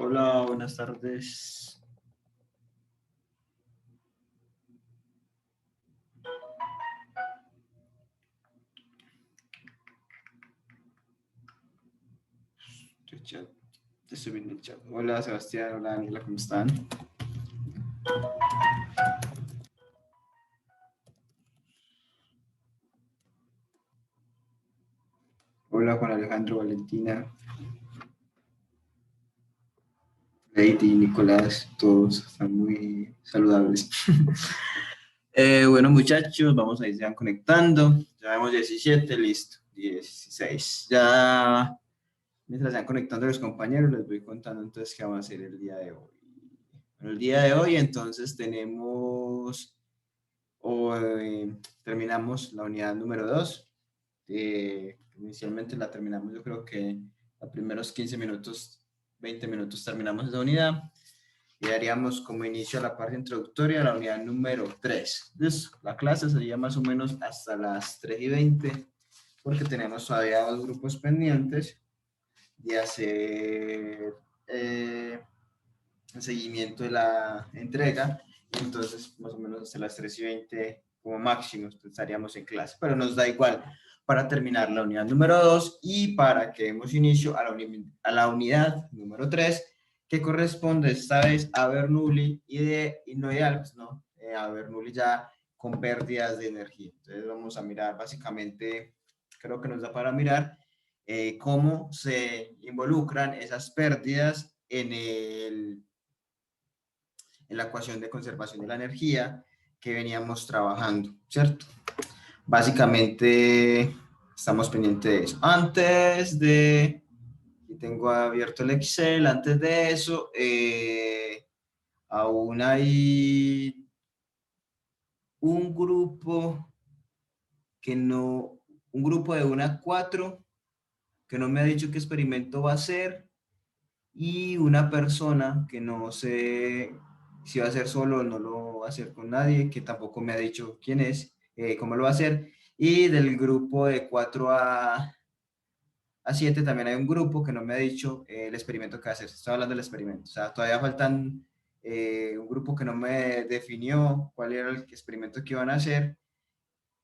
Hola, buenas tardes. Estoy viendo el chat. Hola, Sebastián. Hola, Daniela, ¿cómo están? Hola, Juan Alejandro, Valentina, Lady, Nicolás, todos están muy saludables. Bueno, muchachos, vamos a ir ya conectando. Ya vemos 17, listo, 16. Ya, mientras se van conectando los compañeros, les voy contando entonces qué vamos a hacer el día de hoy. Bueno, el día de hoy entonces tenemos, terminamos la unidad número 2. Inicialmente la terminamos, yo creo que a primeros 15 minutos, 20 minutos terminamos esa unidad y daríamos como inicio a la parte introductoria a la unidad número 3. Entonces, la clase sería más o menos hasta las 3:20 porque tenemos todavía 2 grupos pendientes de hacer el seguimiento de la entrega. Entonces, más o menos hasta las 3:20 como máximo estaríamos en clase, pero nos da igual para terminar la unidad número 2 y para que demos inicio a la unidad número 3, que corresponde esta vez a Bernoulli y no de Alps, ¿no? A Bernoulli ya con pérdidas de energía. Entonces vamos a mirar básicamente, creo que nos da para mirar cómo se involucran esas pérdidas en la ecuación de conservación de la energía que veníamos trabajando, ¿cierto? Básicamente estamos pendientes de eso. Antes de, y tengo abierto el Excel, antes de eso, aún hay un grupo que no, un grupo de 1 a 4 que no me ha dicho qué experimento va a hacer y una persona que no sé si va a hacer solo o no lo va a hacer con nadie, que tampoco me ha dicho quién es, cómo lo va a hacer. Y del grupo de 4 a 7 también hay un grupo que no me ha dicho el experimento que va a hacer. Estoy hablando del experimento. O sea, todavía faltan un grupo que no me definió cuál era el experimento que iban a hacer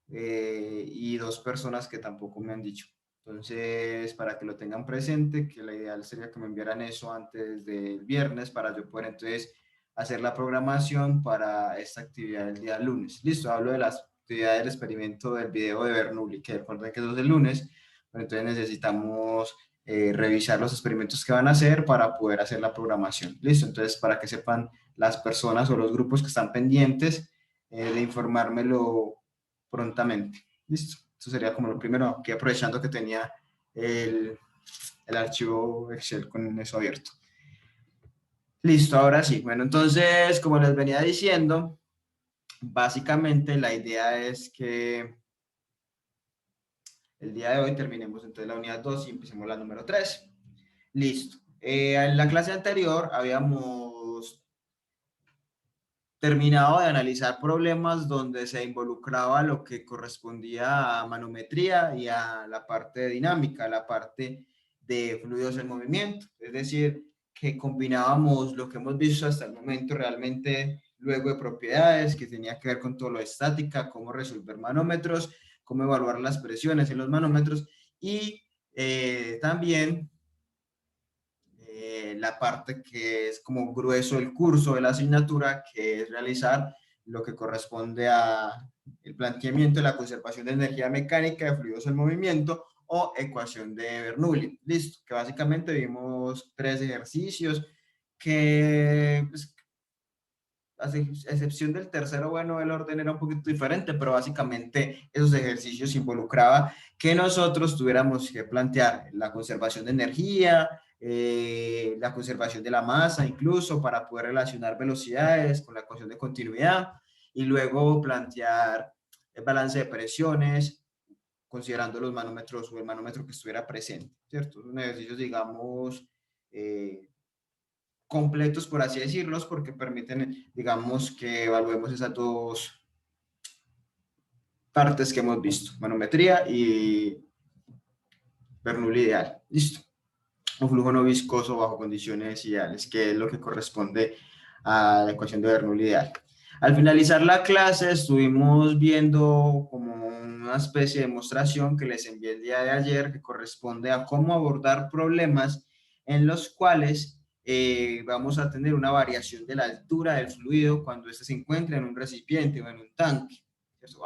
y 2 personas que tampoco me han dicho. Entonces, para que lo tengan presente, que la ideal sería que me enviaran eso antes del viernes para yo poder entonces hacer la programación para esta actividad el día lunes. Listo, hablo de las actividades del experimento del video de Bernoulli, que recuerden que eso es el lunes, pero entonces necesitamos revisar los experimentos que van a hacer para poder hacer la programación. Listo, entonces para que sepan las personas o los grupos que están pendientes de informármelo prontamente. Listo. Eso sería como lo primero, aquí aprovechando que tenía el archivo Excel con eso abierto. Listo, ahora sí. Bueno, entonces, como les venía diciendo, básicamente la idea es que el día de hoy terminemos entonces la unidad 2 y empecemos la número 3. Listo. En la clase anterior habíamos terminado de analizar problemas donde se involucraba lo que correspondía a manometría y a la parte de dinámica, la parte de fluidos en movimiento. Es decir, que combinábamos lo que hemos visto hasta el momento realmente luego de propiedades, que tenía que ver con todo lo de estática, cómo resolver manómetros, cómo evaluar las presiones en los manómetros y también la parte que es como grueso del curso de la asignatura, que es realizar lo que corresponde a el planteamiento de la conservación de energía mecánica de fluidos en movimiento o ecuación de Bernoulli. Listo, que básicamente vimos 3 ejercicios que, pues, a excepción del tercero, bueno, el orden era un poquito diferente, pero básicamente esos ejercicios involucraba que nosotros tuviéramos que plantear la conservación de energía, la conservación de la masa, incluso para poder relacionar velocidades con la ecuación de continuidad y luego plantear el balance de presiones considerando los manómetros o el manómetro que estuviera presente, ¿cierto? Son ejercicios, digamos, completos, por así decirlos, porque permiten, digamos, que evaluemos esas 2 partes que hemos visto, manometría y Bernoulli ideal. Listo. o flujo no viscoso bajo condiciones ideales, que es lo que corresponde a la ecuación de Bernoulli ideal. Al finalizar la clase estuvimos viendo como una especie de demostración que les envié el día de ayer que corresponde a cómo abordar problemas en los cuales vamos a tener una variación de la altura del fluido cuando éste se encuentra en un recipiente o en un tanque.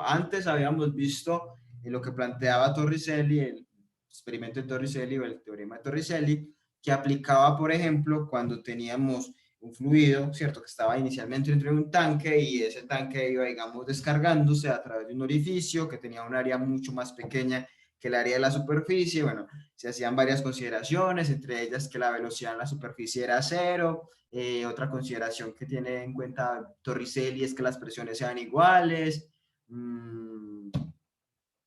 Antes habíamos visto lo que planteaba Torricelli, el experimento de Torricelli o el teorema de Torricelli, que aplicaba, por ejemplo, cuando teníamos un fluido, ¿cierto? Que estaba inicialmente dentro de un tanque y ese tanque iba, digamos, descargándose a través de un orificio que tenía un área mucho más pequeña que el área de la superficie. Bueno, se hacían varias consideraciones, entre ellas que la velocidad en la superficie era cero. Otra consideración que tiene en cuenta Torricelli es que las presiones sean iguales.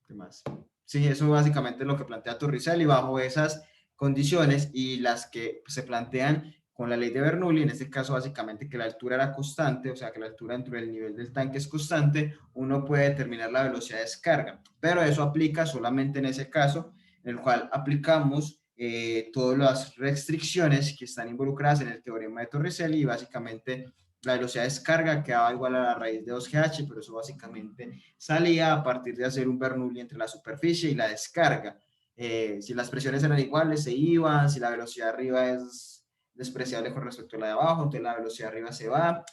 ¿Qué más? Sí, eso básicamente es lo que plantea Torricelli bajo esas condiciones y las que se plantean con la ley de Bernoulli, en este caso básicamente que la altura era constante, o sea que la altura dentro del nivel del tanque es constante, uno puede determinar la velocidad de descarga, pero eso aplica solamente en ese caso, en el cual aplicamos todas las restricciones que están involucradas en el teorema de Torricelli y básicamente la velocidad de descarga quedaba igual a la raíz de 2GH, pero eso básicamente salía a partir de hacer un Bernoulli entre la superficie y la descarga. Si las presiones eran iguales, se iban, si la velocidad arriba es despreciable con respecto a la de abajo, entonces la velocidad arriba se va,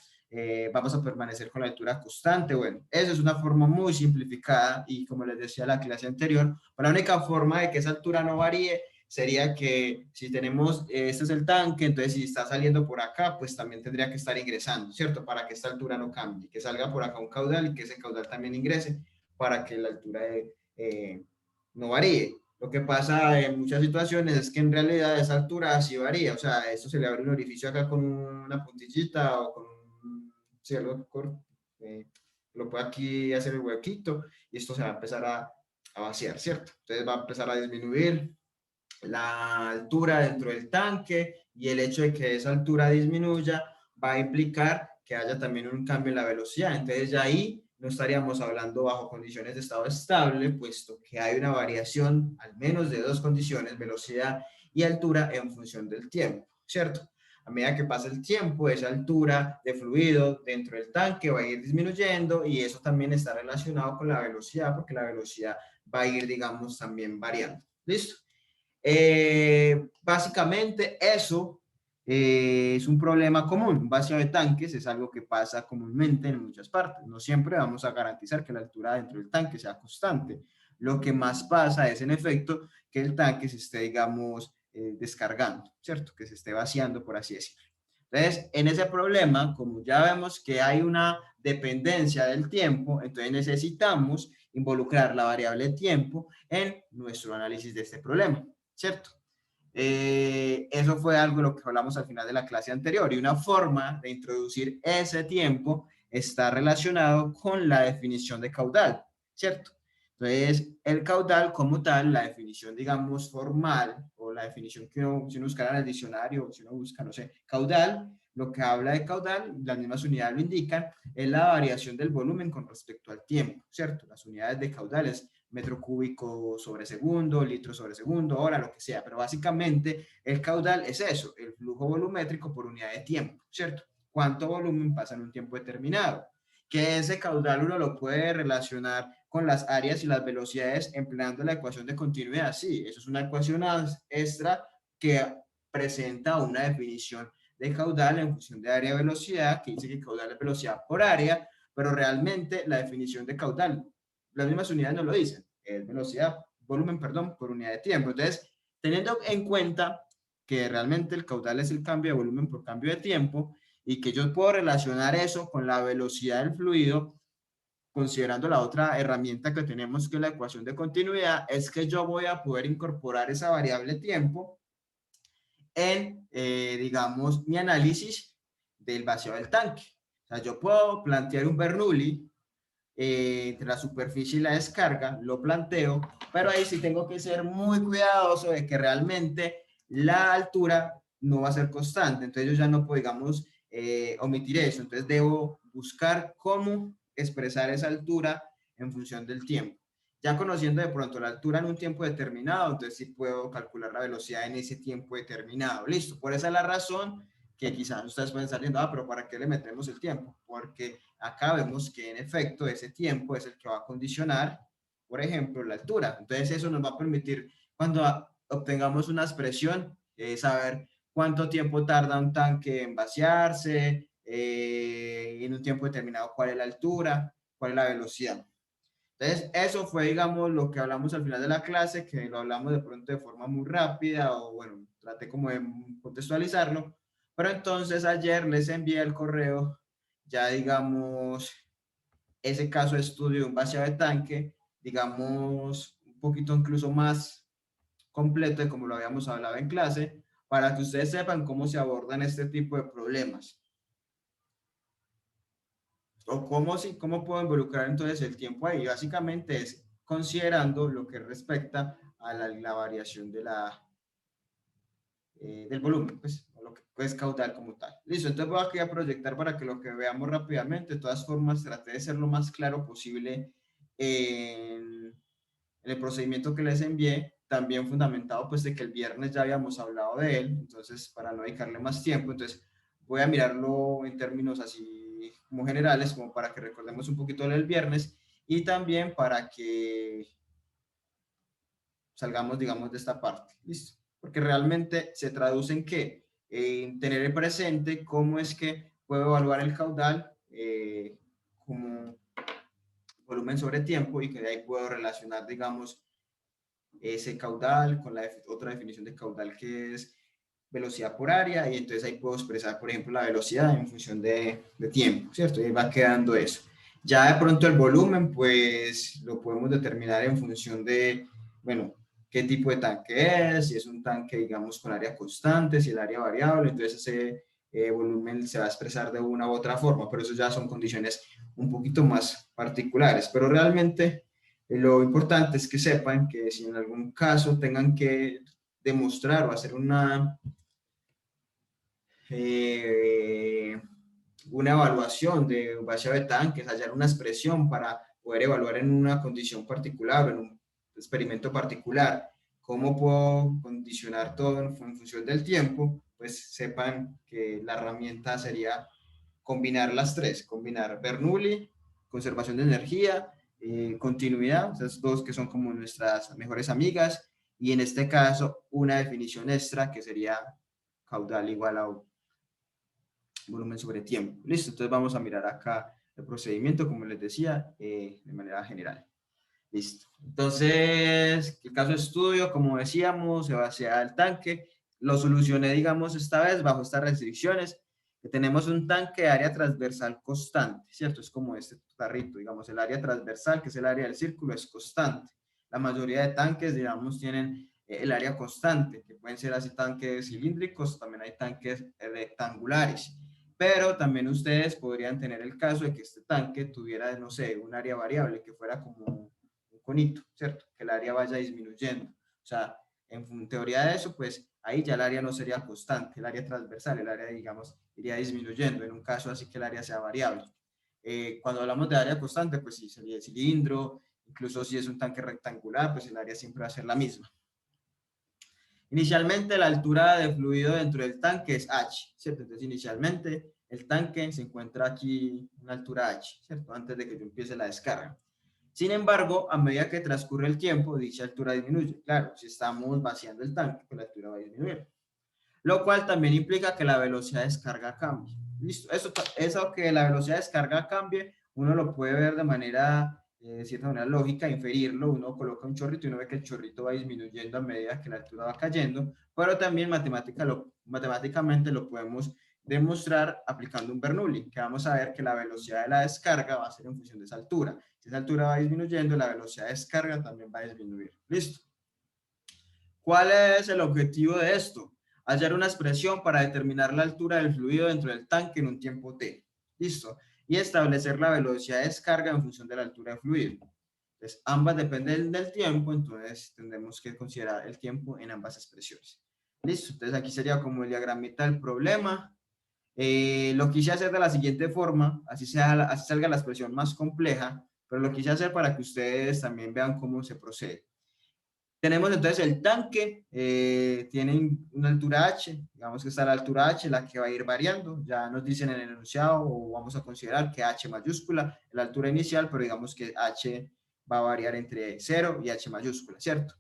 vamos a permanecer con la altura constante. Bueno, eso es una forma muy simplificada y como les decía en la clase anterior, la única forma de que esa altura no varíe sería que si tenemos, este es el tanque, entonces si está saliendo por acá, pues también tendría que estar ingresando, ¿cierto? Para que esta altura no cambie, que salga por acá un caudal y que ese caudal también ingrese para que la altura no varíe. Lo que pasa en muchas situaciones es que en realidad esa altura sí varía, o sea, esto se le abre un orificio acá con una puntillita o con un cielo corto, lo puedo aquí hacer el huequito y esto se va a empezar a vaciar, ¿cierto? Entonces va a empezar a disminuir la altura dentro del tanque y el hecho de que esa altura disminuya va a implicar que haya también un cambio en la velocidad. Entonces ya ahí no estaríamos hablando bajo condiciones de estado estable, puesto que hay una variación al menos de dos condiciones, velocidad y altura en función del tiempo, ¿cierto? A medida que pasa el tiempo, esa altura de fluido dentro del tanque va a ir disminuyendo y eso también está relacionado con la velocidad, porque la velocidad va a ir, digamos, también variando. ¿Listo? Básicamente eso es un problema común. Un vacío de tanques es algo que pasa comúnmente en muchas partes. No siempre vamos a garantizar que la altura dentro del tanque sea constante. Lo que más pasa es, en efecto, que el tanque se esté, digamos, descargando, ¿cierto? Que se esté vaciando, por así decirlo. Entonces, en ese problema, como ya vemos que hay una dependencia del tiempo, entonces necesitamos involucrar la variable tiempo en nuestro análisis de este problema. ¿Cierto? Eso fue algo de lo que hablamos al final de la clase anterior y una forma de introducir ese tiempo está relacionado con la definición de caudal, ¿cierto? Entonces, el caudal como tal, la definición, digamos, formal o la definición que uno, si uno buscara en el diccionario o si uno busca, no sé, caudal, lo que habla de caudal, las mismas unidades lo indican, es la variación del volumen con respecto al tiempo, ¿cierto? Las unidades de caudales metro cúbico sobre segundo, litro sobre segundo, hora, lo que sea, pero básicamente el caudal es eso, el flujo volumétrico por unidad de tiempo, ¿cierto? ¿Cuánto volumen pasa en un tiempo determinado? Que ese caudal uno lo puede relacionar con las áreas y las velocidades empleando la ecuación de continuidad. Sí, eso es una ecuación extra que presenta una definición de caudal en función de área y velocidad, que dice que caudal es velocidad por área, pero realmente la definición de caudal, las mismas unidades no lo dicen, es velocidad, volumen, perdón, por unidad de tiempo. Entonces, teniendo en cuenta que realmente el caudal es el cambio de volumen por cambio de tiempo y que yo puedo relacionar eso con la velocidad del fluido, considerando la otra herramienta que tenemos que es la ecuación de continuidad, es que yo voy a poder incorporar esa variable tiempo en, digamos, mi análisis del vacío del tanque. O sea, yo puedo plantear un Bernoulli entre la superficie y la descarga, lo planteo, pero ahí sí tengo que ser muy cuidadoso de que realmente la altura no va a ser constante, entonces yo ya no puedo, digamos, omitir eso, entonces debo buscar cómo expresar esa altura en función del tiempo. Ya conociendo de pronto la altura en un tiempo determinado, entonces sí puedo calcular la velocidad en ese tiempo determinado. Listo, por esa es la razón que quizás ustedes pueden estar diciendo, pero ¿para qué le metemos el tiempo? Porque acá vemos que en efecto ese tiempo es el que va a condicionar, por ejemplo, la altura. Entonces eso nos va a permitir, cuando obtengamos una expresión, saber cuánto tiempo tarda un tanque en vaciarse, en un tiempo determinado cuál es la altura, cuál es la velocidad. Entonces, eso fue, digamos, lo que hablamos al final de la clase, que lo hablamos de pronto de forma muy rápida, o bueno, traté como de contextualizarlo, pero entonces ayer les envié el correo, ya digamos, ese caso de estudio de un vaciado de tanque, digamos, un poquito incluso más completo de como lo habíamos hablado en clase, para que ustedes sepan cómo se abordan este tipo de problemas. O cómo puedo involucrar entonces el tiempo ahí. Básicamente es considerando lo que respecta a la variación del volumen, pues, o lo que es caudal como tal. Listo, entonces voy aquí a proyectar para que lo que veamos rápidamente. De todas formas, traté de ser lo más claro posible en el procedimiento que les envié, también fundamentado pues de que el viernes ya habíamos hablado de él, entonces para no dedicarle más tiempo, entonces voy a mirarlo en términos así como generales, como para que recordemos un poquito del viernes y también para que salgamos, digamos, de esta parte, ¿listo? Porque realmente se traduce en qué? En tener presente cómo es que puedo evaluar el caudal como volumen sobre tiempo y que de ahí puedo relacionar, digamos, ese caudal con la otra definición de caudal que es velocidad por área y entonces ahí puedo expresar, por ejemplo, la velocidad en función de tiempo, ¿cierto? Y ahí va quedando eso. Ya de pronto el volumen, pues lo podemos determinar en función de, bueno, qué tipo de tanque es, si es un tanque, digamos, con área constante, si el área variable, entonces ese volumen se va a expresar de una u otra forma, pero eso ya son condiciones un poquito más particulares, pero realmente lo importante es que sepan que si en algún caso tengan que demostrar o hacer eh, una evaluación de un vaciado de tanques, hallar una expresión para poder evaluar en una condición particular o en un experimento particular cómo puedo condicionar todo en función del tiempo, pues sepan que la herramienta sería combinar las tres, combinar Bernoulli, conservación de energía, continuidad, esas dos que son como nuestras mejores amigas, y en este caso una definición extra que sería caudal igual a volumen sobre tiempo. Listo, entonces vamos a mirar acá el procedimiento, como les decía, de manera general. Listo. Entonces, el caso de estudio, como decíamos, se vacía el tanque. Lo solucioné, digamos, esta vez bajo estas restricciones, que tenemos un tanque de área transversal constante, ¿cierto? Es como este tarrito, digamos, el área transversal, que es el área del círculo, es constante. La mayoría de tanques, digamos, tienen el área constante, que pueden ser así tanques cilíndricos, también hay tanques rectangulares. Pero también ustedes podrían tener el caso de que este tanque tuviera, no sé, un área variable, que fuera como un conito, ¿cierto? Que el área vaya disminuyendo. O sea, en teoría de eso, pues ahí ya el área no sería constante, el área transversal, el área, digamos, iría disminuyendo, en un caso así que el área sea variable. Cuando hablamos de área constante, pues sí, sería el cilindro, incluso si es un tanque rectangular, pues el área siempre va a ser la misma. Inicialmente la altura de fluido dentro del tanque es H, ¿cierto? Entonces inicialmente el tanque se encuentra aquí en una altura H, ¿cierto? Antes de que yo empiece la descarga. Sin embargo, a medida que transcurre el tiempo, dicha altura disminuye. Claro, si estamos vaciando el tanque, pues la altura va a disminuir. Lo cual también implica que la velocidad de descarga cambie. Listo. Eso que la velocidad de descarga cambie, uno lo puede ver de manera, de cierta manera lógica, inferirlo. Uno coloca un chorrito y uno ve que el chorrito va disminuyendo a medida que la altura va cayendo, pero también matemáticamente lo podemos demostrar aplicando un Bernoulli, que vamos a ver que la velocidad de la descarga va a ser en función de esa altura. Si esa altura va disminuyendo, la velocidad de descarga también va a disminuir. ¿Listo? ¿Cuál es el objetivo de esto? Hallar una expresión para determinar la altura del fluido dentro del tanque en un tiempo t. ¿Listo? Y establecer la velocidad de descarga en función de la altura del fluido. Entonces, ambas dependen del tiempo, entonces tendremos que considerar el tiempo en ambas expresiones. ¿Listo? Entonces aquí sería como el diagramita del problema. Lo quise hacer de la siguiente forma, así salga la expresión más compleja, pero lo quise hacer para que ustedes también vean cómo se procede. Tenemos entonces el tanque, tiene una altura H, digamos que está la altura H, la que va a ir variando, ya nos dicen en el enunciado, o vamos a considerar que H mayúscula es la altura inicial, pero digamos que H va a variar entre 0 y H mayúscula, ¿cierto?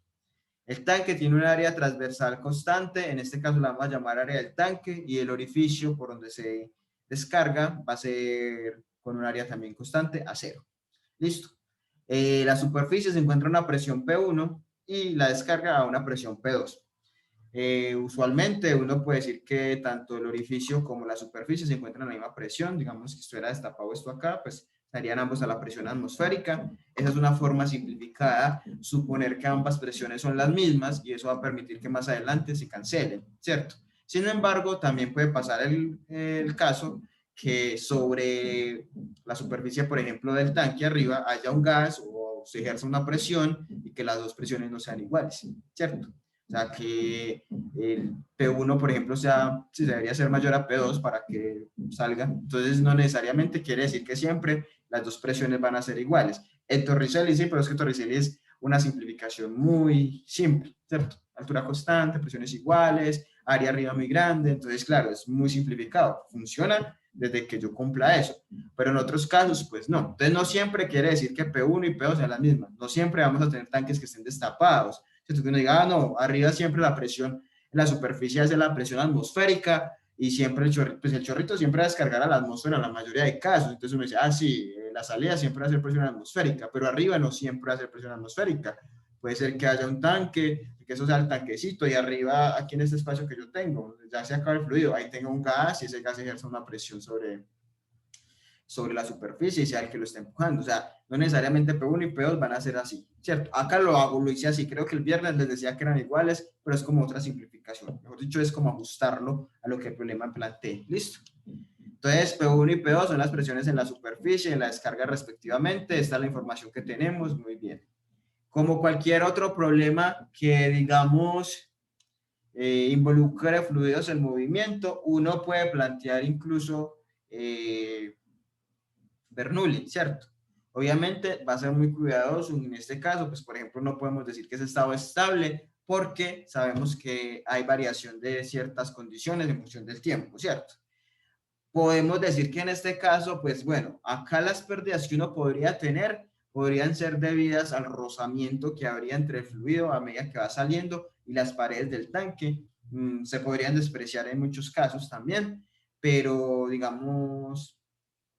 El tanque tiene un área transversal constante, en este caso la vamos a llamar área del tanque, y el orificio por donde se descarga va a ser con un área también constante a 0. Listo. La superficie se encuentra a una presión P1 y la descarga a una presión P2. Usualmente uno puede decir que tanto el orificio como la superficie se encuentran a la misma presión. Digamos que estuviera destapado esto acá, pues estarían ambos a la presión atmosférica. Esa es una forma simplificada, suponer que ambas presiones son las mismas, y eso va a permitir que más adelante se cancelen, ¿cierto? Sin embargo, también puede pasar el caso que sobre la superficie, por ejemplo, del tanque arriba haya un gas o se ejerza una presión y que las dos presiones no sean iguales, ¿cierto? O sea, que el P1, por ejemplo, si debería ser mayor a P2 para que salga. Entonces, no necesariamente quiere decir que siempre las dos presiones van a ser iguales. En Torricelli sí, pero es que Torricelli es una simplificación muy simple, ¿cierto? Altura constante, presiones iguales, área arriba muy grande. Entonces, claro, es muy simplificado. Funciona desde que yo cumpla eso. Pero en otros casos, pues no. Entonces, no siempre quiere decir que P1 y P2 sean las mismas. No siempre vamos a tener tanques que estén destapados. ¿Cierto? Que uno diga, no, arriba siempre la presión en la superficie es de la presión atmosférica, y siempre el chorrito siempre va a descargar a la atmósfera en la mayoría de casos. Entonces uno dice, sí, la salida siempre va a ser presión atmosférica, pero arriba no siempre va a ser presión atmosférica. Puede ser que haya un tanque, que eso sea el tanquecito, y arriba, aquí en este espacio que yo tengo, ya se acaba el fluido, ahí tengo un gas y ese gas ejerce una presión sobre la superficie y sea el que lo está empujando. O sea, no necesariamente P1 y P2 van a ser así, ¿cierto? Acá lo hice así. Creo que el viernes les decía que eran iguales, pero es como otra simplificación. Mejor dicho, es como ajustarlo a lo que el problema plantea. ¿Listo? Entonces, P1 y P2 son las presiones en la superficie, en la descarga respectivamente. Esta es la información que tenemos. Muy bien. Como cualquier otro problema que, digamos, involucre fluidos en movimiento, uno puede plantear incluso Bernoulli, ¿cierto? Obviamente va a ser muy cuidadoso en este caso, pues por ejemplo no podemos decir que ese estado es estable porque sabemos que hay variación de ciertas condiciones en función del tiempo, ¿cierto? Podemos decir que en este caso, pues bueno, acá las pérdidas que uno podría tener podrían ser debidas al rozamiento que habría entre el fluido a medida que va saliendo y las paredes del tanque. Se podrían despreciar en muchos casos también, pero digamos,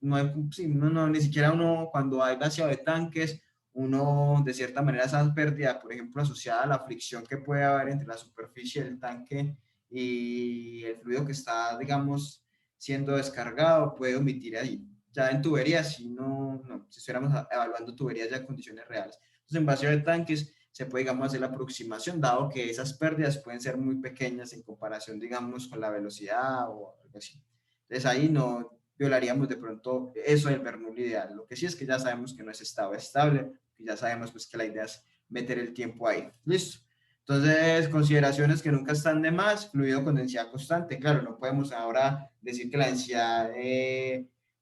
no, hay, sí, no, ni siquiera uno, cuando hay vaciado de tanques, uno de cierta manera esa pérdida, por ejemplo, asociada a la fricción que puede haber entre la superficie del tanque y el fluido que está, digamos, siendo descargado, puede omitir ahí. Ya en tuberías, si si estuviéramos evaluando tuberías ya en condiciones reales. Entonces, en vacío de tanques se puede, digamos, hacer la aproximación, dado que esas pérdidas pueden ser muy pequeñas en comparación, digamos, con la velocidad o algo así. Entonces, ahí no violaríamos de pronto eso del Bernoulli ideal. Lo que sí es que ya sabemos que no es estado estable, y ya sabemos pues que la idea es meter el tiempo ahí. Listo. Entonces, consideraciones que nunca están de más, fluido con densidad constante. Claro, no podemos ahora decir que la densidad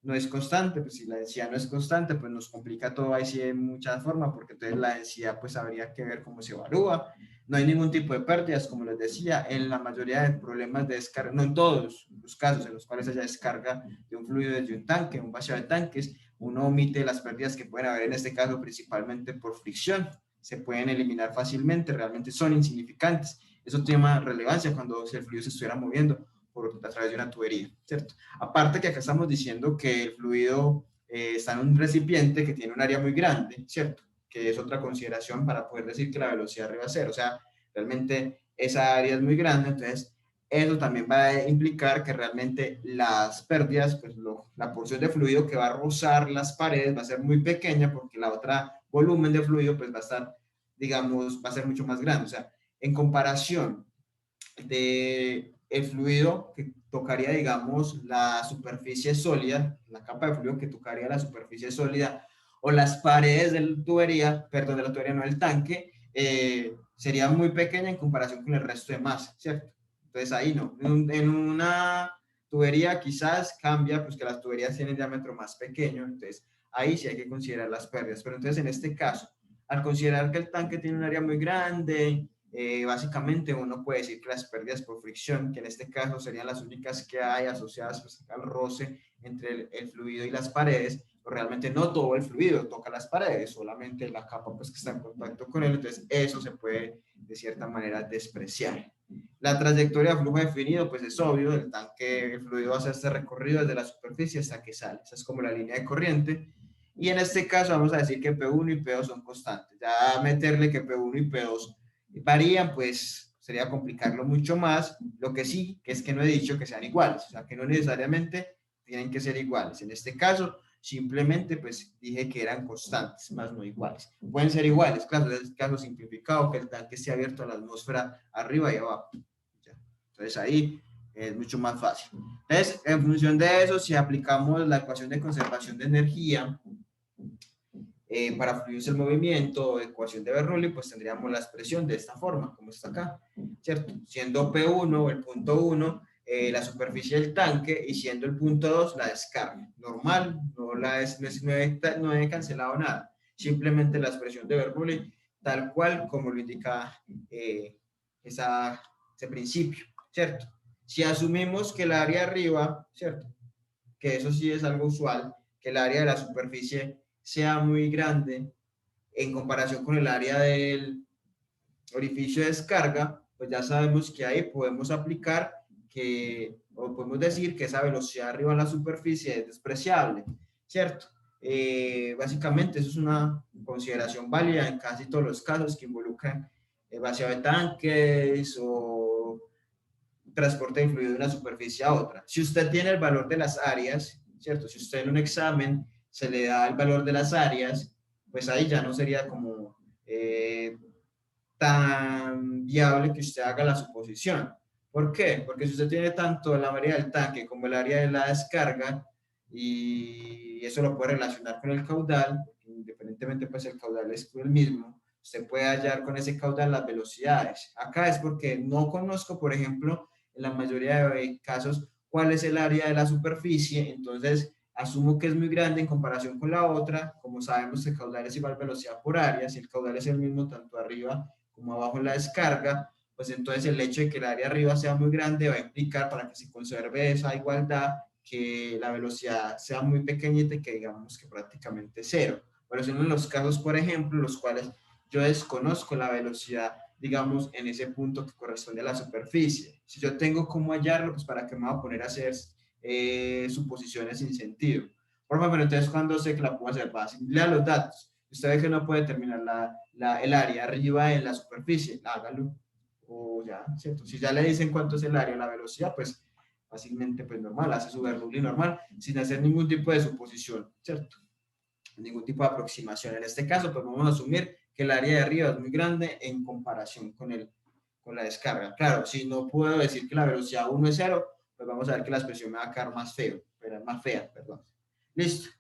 no es constante, pues si la densidad no es constante, pues nos complica todo ahí sí de muchas formas, porque entonces la densidad pues habría que ver cómo se evalúa. No hay ningún tipo de pérdidas, como les decía, en la mayoría de problemas de descarga, no en todos los casos en los cuales haya descarga de un fluido desde un tanque, un vaciado de tanques, uno omite las pérdidas que pueden haber en este caso principalmente por fricción. Se pueden eliminar fácilmente, realmente son insignificantes. Eso tiene más relevancia cuando el fluido se estuviera moviendo a través de una tubería, ¿cierto? Aparte que acá estamos diciendo que el fluido está en un recipiente que tiene un área muy grande, ¿cierto? Que es otra consideración para poder decir que la velocidad arriba es cero. O sea, realmente esa área es muy grande, entonces eso también va a implicar que realmente las pérdidas, pues la porción de fluido que va a rozar las paredes va a ser muy pequeña, porque la otra volumen de fluido pues va a estar, digamos, va a ser mucho más grande. O sea, en comparación de el fluido que tocaría, digamos, la superficie sólida, la capa de fluido que tocaría la superficie sólida, o las paredes de la tubería, perdón, de la tubería, no del tanque, sería muy pequeña en comparación con el resto de masa, ¿cierto? Entonces ahí no. En una tubería quizás cambia, pues que las tuberías tienen diámetro más pequeño, entonces ahí sí hay que considerar las pérdidas. Pero entonces en este caso, al considerar que el tanque tiene un área muy grande, básicamente uno puede decir que las pérdidas por fricción, que en este caso serían las únicas que hay asociadas pues, al roce entre el fluido y las paredes, pues realmente no todo el fluido toca las paredes, solamente la capa pues, que está en contacto con él, entonces eso se puede de cierta manera despreciar. La trayectoria de flujo definido, pues es obvio, el tanque, el fluido hace este recorrido desde la superficie hasta que sale, esa es como la línea de corriente, y en este caso vamos a decir que P1 y P2 son constantes, ya meterle que P1 y P2 varían, pues sería complicarlo mucho más. Lo que sí, que es que no he dicho que sean iguales, o sea, que no necesariamente tienen que ser iguales. En este caso, simplemente pues dije que eran constantes, más no iguales. Pueden ser iguales, claro, en este caso simplificado, que el tanque esté abierto a la atmósfera arriba y abajo. Ya. Entonces ahí es mucho más fácil. Entonces, en función de eso, si aplicamos la ecuación de conservación de energía, para fluidos el movimiento, ecuación de Bernoulli, pues tendríamos la expresión de esta forma, como está acá, ¿cierto? Siendo P1, el punto 1, la superficie del tanque, y siendo el punto 2, la descarga. Normal, no he cancelado nada, simplemente la expresión de Bernoulli, tal cual como lo indica ese principio, ¿cierto? Si asumimos que el área arriba, ¿cierto? Que eso sí es algo usual, que el área de la superficie sea muy grande en comparación con el área del orificio de descarga, pues ya sabemos que ahí podemos aplicar o podemos decir que esa velocidad arriba en la superficie es despreciable, ¿cierto? Básicamente eso es una consideración válida en casi todos los casos que involucran vaciado de tanques o transporte de fluido de una superficie a otra. Si usted tiene el valor de las áreas, ¿cierto? Si usted en un examen se le da el valor de las áreas, pues ahí ya no sería como tan viable que usted haga la suposición. ¿Por qué? Porque si usted tiene tanto la área del tanque como el área de la descarga, y eso lo puede relacionar con el caudal, independientemente pues el caudal es el mismo, usted puede hallar con ese caudal las velocidades. Acá es porque no conozco, por ejemplo, en la mayoría de casos, cuál es el área de la superficie, entonces asumo que es muy grande en comparación con la otra, como sabemos que el caudal es igual velocidad por área, si el caudal es el mismo tanto arriba como abajo en la descarga, pues entonces el hecho de que el área arriba sea muy grande va a implicar para que se conserve esa igualdad que la velocidad sea muy pequeñita y que digamos que prácticamente cero. Pero son en los casos, por ejemplo, los cuales yo desconozco la velocidad, digamos, en ese punto que corresponde a la superficie. Si yo tengo cómo hallarlo, pues para qué me voy a poner a hacer suposiciones sin sentido. Por favor, entonces cuando sé que la puedo hacer fácil, lea los datos. Usted ve que no puede determinar el área arriba en la superficie, hágalo. O ya, ¿cierto? Si ya le dicen cuánto es el área, la velocidad, pues fácilmente, pues normal, hace su Bernoulli normal, sin hacer ningún tipo de suposición, ¿cierto? Ningún tipo de aproximación. En este caso, pues vamos a asumir que el área de arriba es muy grande en comparación con la descarga. Claro, si no puedo decir que la velocidad 1 es 0, pues vamos a ver que la expresión me va a quedar más fea, perdón. Listo.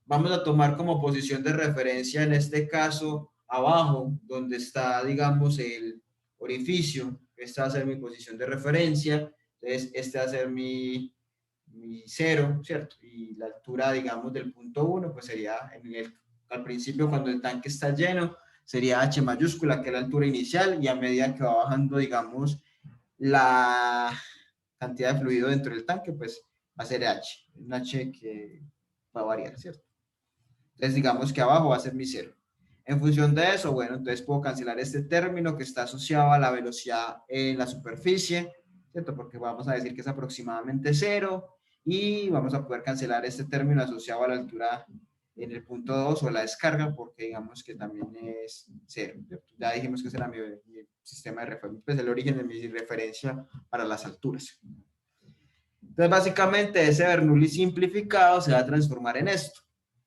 Vamos a tomar como posición de referencia en este caso abajo, donde está, digamos, el orificio. Esta va a ser mi posición de referencia. Entonces, este va a ser mi 0, ¿cierto? Y la altura, digamos, del punto 1, pues sería al principio cuando el tanque está lleno, sería H mayúscula, que es la altura inicial, y a medida que va bajando, digamos, la cantidad de fluido dentro del tanque, pues va a ser H, un H que va a variar, ¿cierto? Entonces digamos que abajo va a ser mi 0. En función de eso, bueno, entonces puedo cancelar este término que está asociado a la velocidad en la superficie, ¿cierto? Porque vamos a decir que es aproximadamente 0, y vamos a poder cancelar este término asociado a la altura en el punto 2 o la descarga, porque digamos que también es 0, ¿cierto? Ya dijimos que ese era mi sistema de referencia, pues el origen de mi referencia para las alturas. Entonces, básicamente, ese Bernoulli simplificado se va a transformar en esto.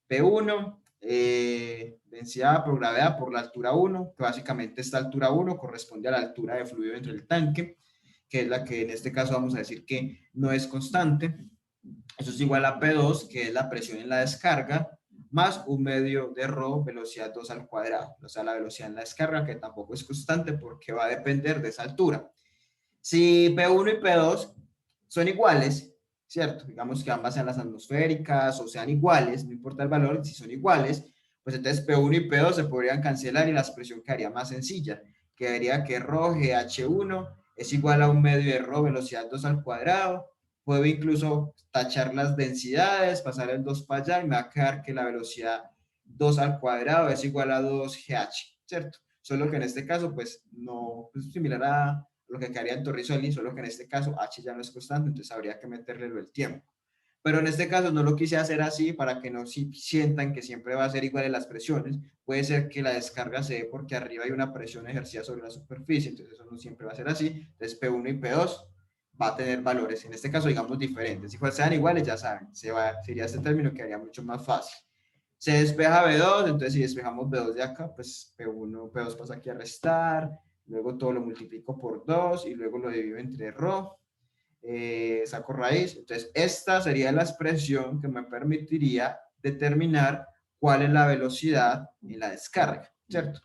P1, densidad por gravedad por la altura 1, que básicamente esta altura 1 corresponde a la altura de fluido dentro del tanque, que es la que en este caso vamos a decir que no es constante. Eso es igual a P2, que es la presión en la descarga, más un medio de ρ, velocidad 2 al cuadrado. O sea, la velocidad en la descarga, que tampoco es constante porque va a depender de esa altura. Si P1 y P2 son iguales, ¿cierto? Digamos que ambas sean las atmosféricas o sean iguales, no importa el valor, si son iguales, pues entonces P1 y P2 se podrían cancelar y la expresión quedaría más sencilla. Quedaría que ρ GH1 es igual a un medio de ρ velocidad 2 al cuadrado. Puedo incluso tachar las densidades, pasar el 2 para allá y me va a quedar que la velocidad 2 al cuadrado es igual a 2 GH, ¿cierto? Solo que en este caso, pues no, es similar a lo que quedaría en Torricelli, solo que en este caso H ya no es constante, entonces habría que meterle el tiempo. Pero en este caso no lo quise hacer así para que no sientan que siempre va a ser igual en las presiones. Puede ser que la descarga se dé porque arriba hay una presión ejercida sobre la superficie, entonces eso no siempre va a ser así. Entonces P1 y P2 va a tener valores, en este caso digamos diferentes. Si sean iguales, ya saben, sería este término que haría mucho más fácil. Se despeja B2, entonces si despejamos B2 de acá, pues P1, P2 pasa aquí a restar, luego todo lo multiplico por 2 y luego lo divido entre ρ. Saco raíz. Entonces, esta sería la expresión que me permitiría determinar cuál es la velocidad en la descarga, ¿cierto?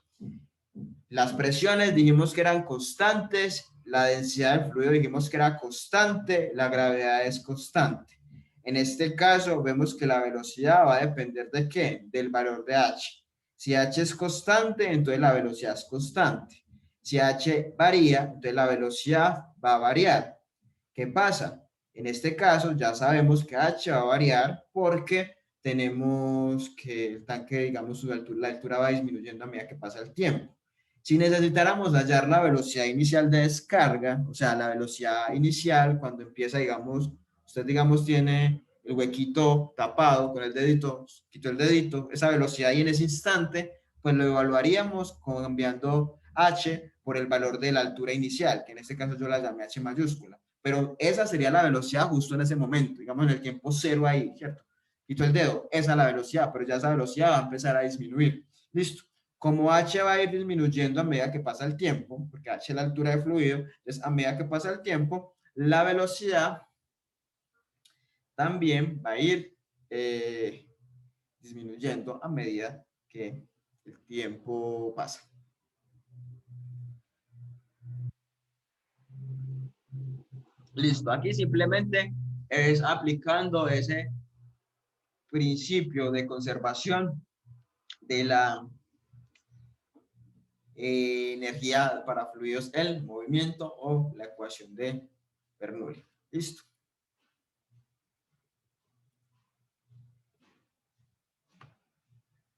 Las presiones dijimos que eran constantes, la densidad del fluido dijimos que era constante, la gravedad es constante. En este caso, vemos que la velocidad va a depender de ¿qué? Del valor de h. Si h es constante, entonces la velocidad es constante. Si h varía, entonces la velocidad va a variar. ¿Qué pasa? En este caso ya sabemos que h va a variar porque tenemos que el tanque, digamos, la altura va disminuyendo a medida que pasa el tiempo. Si necesitáramos hallar la velocidad inicial de descarga, o sea, la velocidad inicial cuando empieza, digamos, usted, digamos, tiene el huequito tapado con el dedito, quito el dedito, esa velocidad ahí en ese instante, pues lo evaluaríamos cambiando h por el valor de la altura inicial, que en este caso yo la llamé h mayúscula. Pero esa sería la velocidad justo en ese momento, digamos en el tiempo cero ahí, ¿cierto? Quito el dedo, esa es la velocidad, pero ya esa velocidad va a empezar a disminuir. Listo. Como h va a ir disminuyendo a medida que pasa el tiempo, porque h es la altura de fluido, entonces a medida que pasa el tiempo, la velocidad también va a ir disminuyendo a medida que el tiempo pasa. Listo, aquí simplemente es aplicando ese principio de conservación de la energía para fluidos en movimiento o la ecuación de Bernoulli. Listo.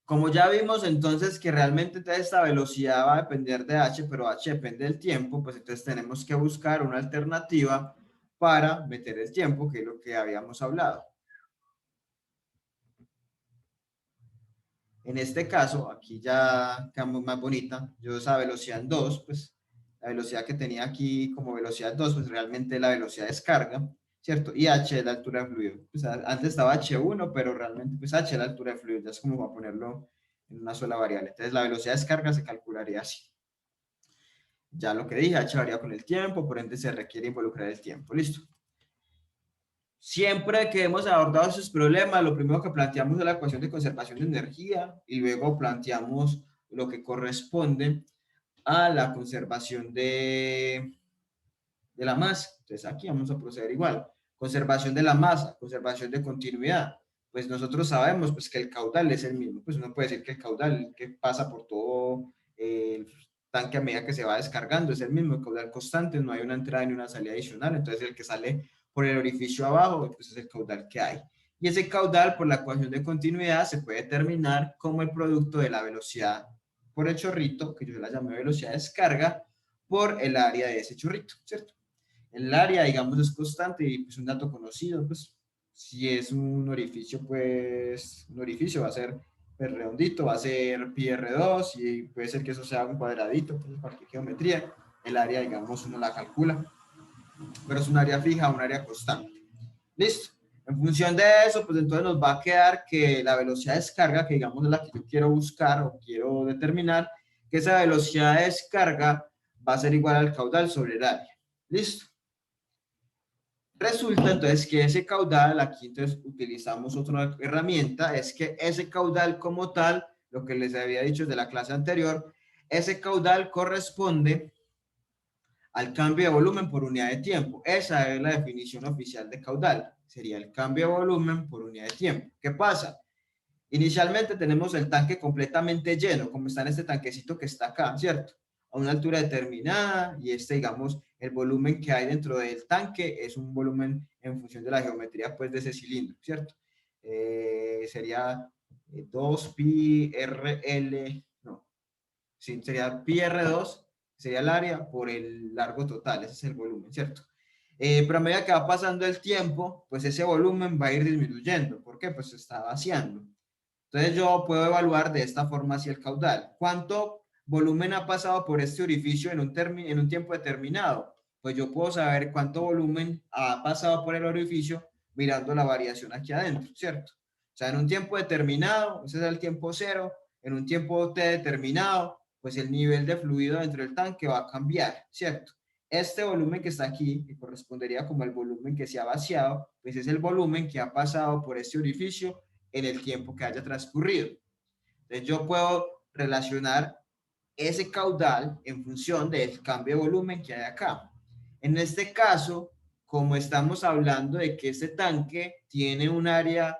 Como ya vimos entonces que realmente toda esta velocidad va a depender de h, pero h depende del tiempo, pues entonces tenemos que buscar una alternativa para meter el tiempo, que es lo que habíamos hablado. En este caso, aquí ya quedamos más bonita, yo esa velocidad en 2, pues la velocidad que tenía aquí como velocidad 2, pues realmente la velocidad de descarga, ¿cierto? Y h es la altura de fluido. Pues antes estaba h1, pero realmente pues h es la altura de fluido, ya es como para ponerlo en una sola variable. Entonces la velocidad de descarga se calcularía así. Ya lo que dije, h varía con el tiempo, por ende se requiere involucrar el tiempo. Listo. Siempre que hemos abordado esos problemas, lo primero que planteamos es la ecuación de conservación de energía y luego planteamos lo que corresponde a la conservación de la masa. Entonces aquí vamos a proceder igual. Conservación de la masa, conservación de continuidad. Pues nosotros sabemos pues, que el caudal es el mismo. Pues uno puede decir que el caudal que pasa por todo el tanque a medida que se va descargando es el mismo, el caudal constante, no hay una entrada ni una salida adicional. Entonces el que sale por el orificio abajo, pues es el caudal que hay. Y ese caudal, por la ecuación de continuidad, se puede determinar como el producto de la velocidad por el chorrito, que yo la llamé velocidad de descarga, por el área de ese chorrito, ¿cierto? El área, digamos, es constante y pues un dato conocido, pues si es un orificio, pues un orificio va a ser pues, redondito, va a ser pi r2 y puede ser que eso sea un cuadradito, pues cualquier geometría. El área, digamos, uno la calcula, pero es un área fija, un área constante. Listo. En función de eso, pues entonces nos va a quedar que la velocidad de descarga, que digamos es la que yo quiero buscar o quiero determinar, que esa velocidad de descarga va a ser igual al caudal sobre el área. Listo. Resulta entonces que ese caudal, aquí entonces utilizamos otra herramienta, es que ese caudal como tal, lo que les había dicho de la clase anterior, ese caudal corresponde al cambio de volumen por unidad de tiempo. Esa es la definición oficial de caudal. sería el cambio de volumen por unidad de tiempo. ¿Qué pasa? Inicialmente tenemos el tanque completamente lleno, como está en este tanquecito que está acá, ¿cierto? A una altura determinada y digamos, el volumen que hay dentro del tanque es un volumen en función de la geometría, pues, de ese cilindro, ¿cierto? Sería 2 pi RL, no, sí, sería pi R2, sería el área por el largo total, ese es el volumen, ¿cierto? Pero a medida que va pasando el tiempo, pues ese volumen va a ir disminuyendo. ¿Por qué? Pues se está vaciando. Entonces yo puedo evaluar de esta forma así el caudal. ¿Cuánto volumen ha pasado por este orificio en un tiempo determinado? Pues yo puedo saber cuánto volumen ha pasado por el orificio mirando la variación aquí adentro, ¿cierto? O sea, en un tiempo determinado, ese es el tiempo cero, en un tiempo t determinado, pues el nivel de fluido dentro del tanque va a cambiar, ¿cierto? Este volumen que está aquí, que correspondería como el volumen que se ha vaciado, pues es el volumen que ha pasado por este orificio en el tiempo que haya transcurrido. Entonces yo puedo relacionar ese caudal en función del cambio de volumen que hay acá. En este caso, como estamos hablando de que este tanque tiene un área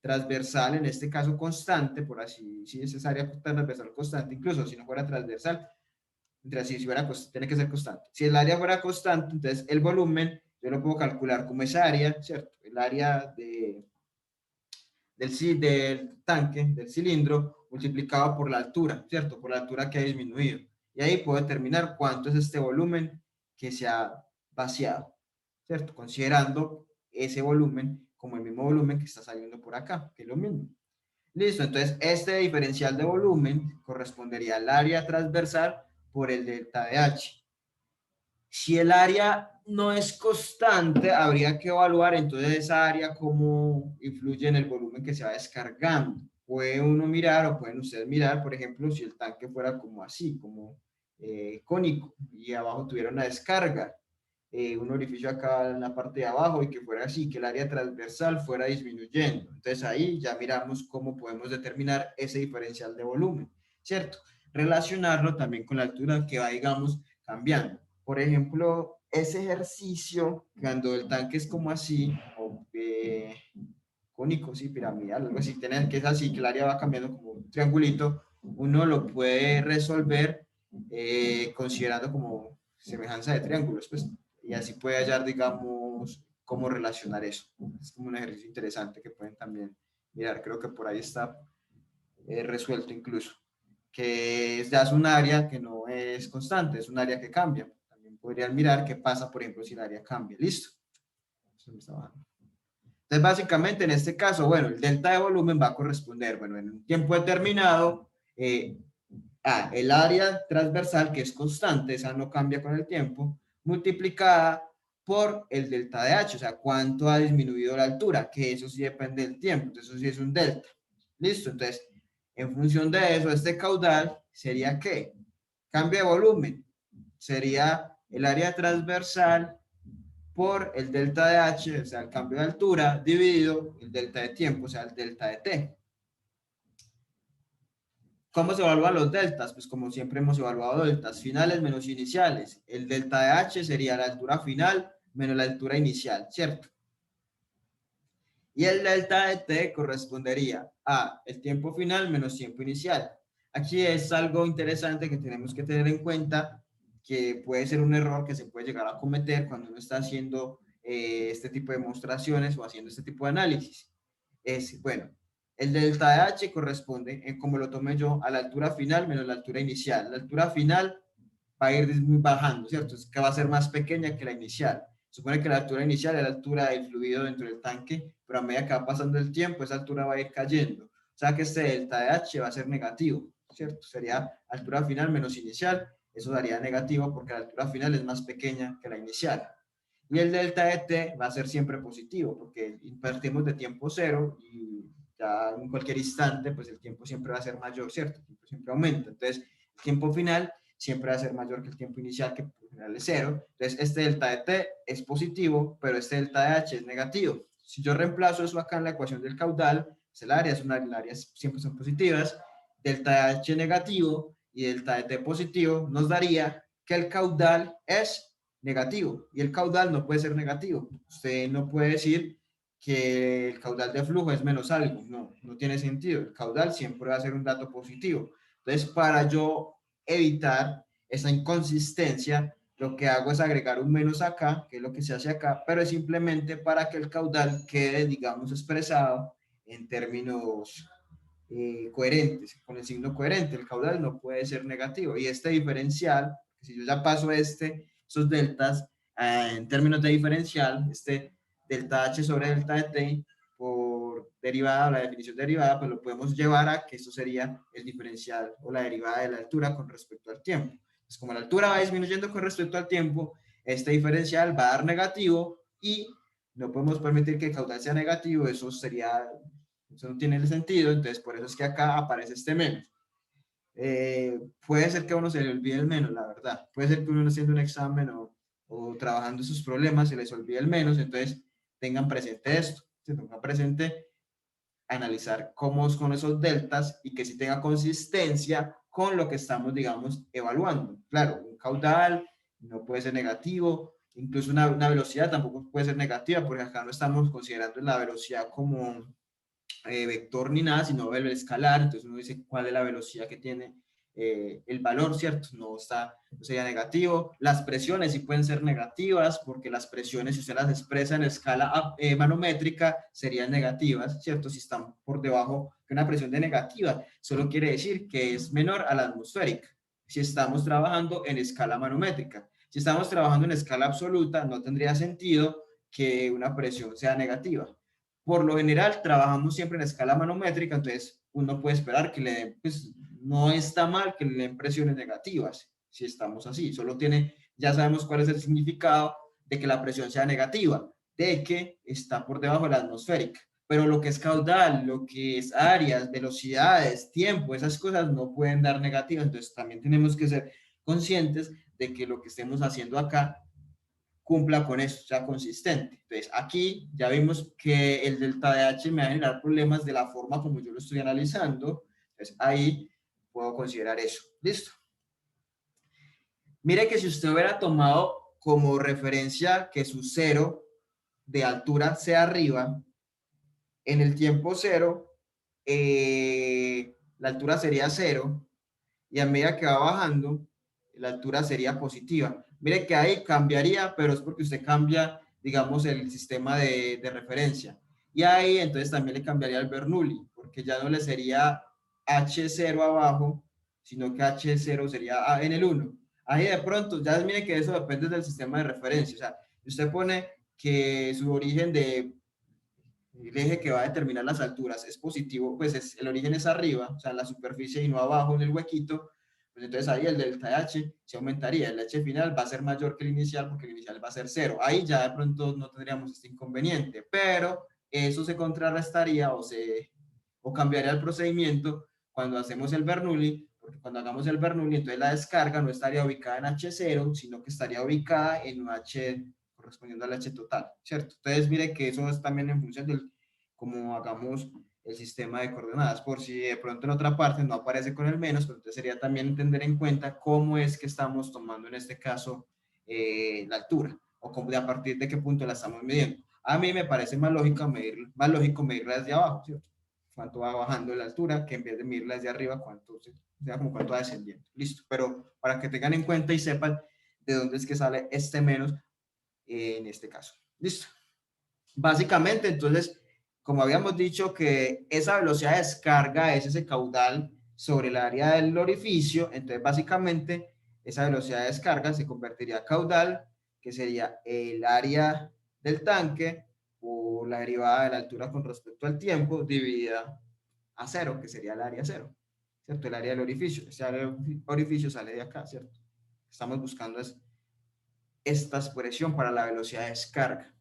transversal, en este caso constante, por así, si es esa área transversal constante, incluso si no fuera transversal, si fuera, tiene que ser constante. Si el área fuera constante, entonces el volumen yo lo puedo calcular como esa área, ¿cierto? El área del tanque, del cilindro, multiplicado por la altura, ¿cierto? Por la altura que ha disminuido. Y ahí puedo determinar cuánto es este volumen que se ha vaciado, ¿cierto? Considerando ese volumen como el mismo volumen que está saliendo por acá, que es lo mismo. Listo, entonces este diferencial de volumen correspondería al área transversal por el delta de H. Si el área no es constante, habría que evaluar entonces esa área cómo influye en el volumen que se va descargando. Puede uno mirar o pueden ustedes mirar, por ejemplo, si el tanque fuera como así, como cónico, y abajo tuviera una descarga, un orificio acá en la parte de abajo y que fuera así, que el área transversal fuera disminuyendo. Entonces ahí ya miramos cómo podemos determinar ese diferencial de volumen, ¿cierto? Relacionarlo también con la altura que va, digamos, cambiando. Por ejemplo, ese ejercicio, cuando el tanque es como así, o cónico, sí, piramidal, algo así, que es así, que el área va cambiando como un triangulito, uno lo puede resolver considerando como semejanza de triángulos, pues, y así puede hallar, digamos, cómo relacionar eso. Es como un ejercicio interesante que pueden también mirar, creo que por ahí está resuelto incluso, que ya es un área que no es constante, es un área que cambia. También podrían mirar qué pasa, por ejemplo, si el área cambia. Listo. Entonces, básicamente, en este caso, bueno, el delta de volumen va a corresponder, bueno, en un tiempo determinado, a el área transversal, que es constante, esa no cambia con el tiempo, multiplicada por el delta de H, o sea, cuánto ha disminuido la altura, que eso sí depende del tiempo, entonces eso sí es un delta. Listo, entonces, en función de eso, este caudal sería ¿qué? Cambio de volumen, sería el área transversal por el delta de H, o sea, el cambio de altura, dividido el delta de tiempo, o sea, el delta de T. ¿Cómo se evalúan los deltas? Pues como siempre hemos evaluado deltas finales menos iniciales. El delta de H sería la altura final menos la altura inicial, ¿cierto? Y el delta de T correspondería a el tiempo final menos tiempo inicial. Aquí es algo interesante que tenemos que tener en cuenta, que puede ser un error que se puede llegar a cometer cuando uno está haciendo este tipo de demostraciones o haciendo este tipo de análisis. Es, bueno, el delta de H corresponde, como lo tomé yo, a la altura final menos la altura inicial. La altura final va a ir bajando, ¿cierto? Es que va a ser más pequeña que la inicial. Supone que la altura inicial es la altura del fluido dentro del tanque, pero a medida que va pasando el tiempo, esa altura va a ir cayendo. O sea que este delta de H va a ser negativo, ¿cierto? Sería altura final menos inicial, eso daría negativo porque la altura final es más pequeña que la inicial. Y el delta de T va a ser siempre positivo, porque partimos de tiempo cero y ya en cualquier instante, pues el tiempo siempre va a ser mayor, ¿cierto? El tiempo siempre aumenta. Entonces, el tiempo final siempre va a ser mayor que el tiempo inicial, que por general es cero. Entonces, este delta de T es positivo, pero este delta de H es negativo. Si yo reemplazo eso acá en la ecuación del caudal, pues el área siempre son positivas, delta de H negativo y delta de T positivo, nos daría que el caudal es negativo y el caudal no puede ser negativo. Usted no puede decir que el caudal de flujo es menos algo, no, no tiene sentido. El caudal siempre va a ser un dato positivo. Entonces, para yo evitar esa inconsistencia, lo que hago es agregar un menos acá, que es lo que se hace acá, pero es simplemente para que el caudal quede, digamos, expresado en términos coherentes, con el signo coherente. El caudal no puede ser negativo. Y este diferencial, si yo ya paso esos deltas en términos de diferencial, este delta H sobre delta de T, por derivada, la definición derivada, pues lo podemos llevar a que esto sería el diferencial o la derivada de la altura con respecto al tiempo. Entonces, como la altura va disminuyendo con respecto al tiempo, este diferencial va a dar negativo y no podemos permitir que el caudal sea negativo, eso no tiene sentido, entonces por eso es que acá aparece este menos. Puede ser que a uno se le olvide el menos, la verdad. Puede ser que uno haciendo un examen o trabajando sus problemas se les olvide el menos, entonces tengan presente esto, tengan presente analizar cómo son esos deltas y que sí tenga consistencia con lo que estamos, digamos, evaluando. Claro, un caudal no puede ser negativo, incluso una velocidad tampoco puede ser negativa, porque acá no estamos considerando la velocidad como vector ni nada, sino el escalar, entonces uno dice cuál es la velocidad que tiene el valor, ¿cierto? No sería negativo. Las presiones sí pueden ser negativas, porque las presiones, si usted las expresa en escala manométrica, serían negativas, ¿cierto? Si están por debajo de una presión de negativa, solo quiere decir que es menor a la atmosférica, si estamos trabajando en escala manométrica. Si estamos trabajando en escala absoluta, no tendría sentido que una presión sea negativa. Por lo general trabajamos siempre en escala manométrica, entonces uno puede esperar que pues no está mal que le den presiones negativas, si estamos así, ya sabemos cuál es el significado de que la presión sea negativa, de que está por debajo de la atmosférica, pero lo que es caudal, lo que es áreas, velocidades, tiempo, esas cosas no pueden dar negativas, entonces también tenemos que ser conscientes de que lo que estemos haciendo acá cumpla con eso, sea consistente. Entonces, aquí ya vimos que el delta de H me va a generar problemas de la forma como yo lo estoy analizando. Entonces, ahí puedo considerar eso. ¿Listo? Mire que si usted hubiera tomado como referencia que su cero de altura sea arriba, en el tiempo cero, la altura sería cero, y a medida que va bajando, la altura sería positiva. Mire que ahí cambiaría, pero es porque usted cambia, digamos, el sistema de referencia. Y ahí entonces también le cambiaría el Bernoulli, porque ya no le sería H0 abajo, sino que H0 sería en el 1. Ahí de pronto, ya mire que eso depende del sistema de referencia. O sea, usted pone que su origen el eje que va a determinar las alturas es positivo, pues el origen es arriba, o sea, en la superficie y no abajo en el huequito, pues entonces ahí el delta H se aumentaría, el H final va a ser mayor que el inicial porque el inicial va a ser cero. Ahí ya de pronto no tendríamos este inconveniente, pero eso se contrarrestaría o cambiaría el procedimiento cuando hacemos el Bernoulli, porque cuando hagamos el Bernoulli, entonces la descarga no estaría ubicada en H0, sino que estaría ubicada en un H correspondiendo al H total, ¿cierto? Entonces, mire que eso es también en función de cómo hagamos el sistema de coordenadas, por si de pronto en otra parte no aparece con el menos, pero entonces sería también tener en cuenta cómo es que estamos tomando en este caso la altura, o cómo, a partir de qué punto la estamos midiendo. A mí me parece más lógico medirla desde abajo, ¿cierto? Cuánto va bajando la altura, que en vez de medirla desde arriba, o sea, como cuánto va descendiendo. Listo, pero para que tengan en cuenta y sepan de dónde es que sale este menos en este caso. Listo. Básicamente, entonces, como habíamos dicho que esa velocidad de descarga es ese caudal sobre el área del orificio, entonces básicamente esa velocidad de descarga se convertiría a caudal, que sería el área del tanque o la derivada de la altura con respecto al tiempo dividida a cero, que sería el área cero, ¿cierto? El área del orificio. Ese área del orificio sale de acá, ¿cierto? Estamos buscando esta expresión para la velocidad de descarga.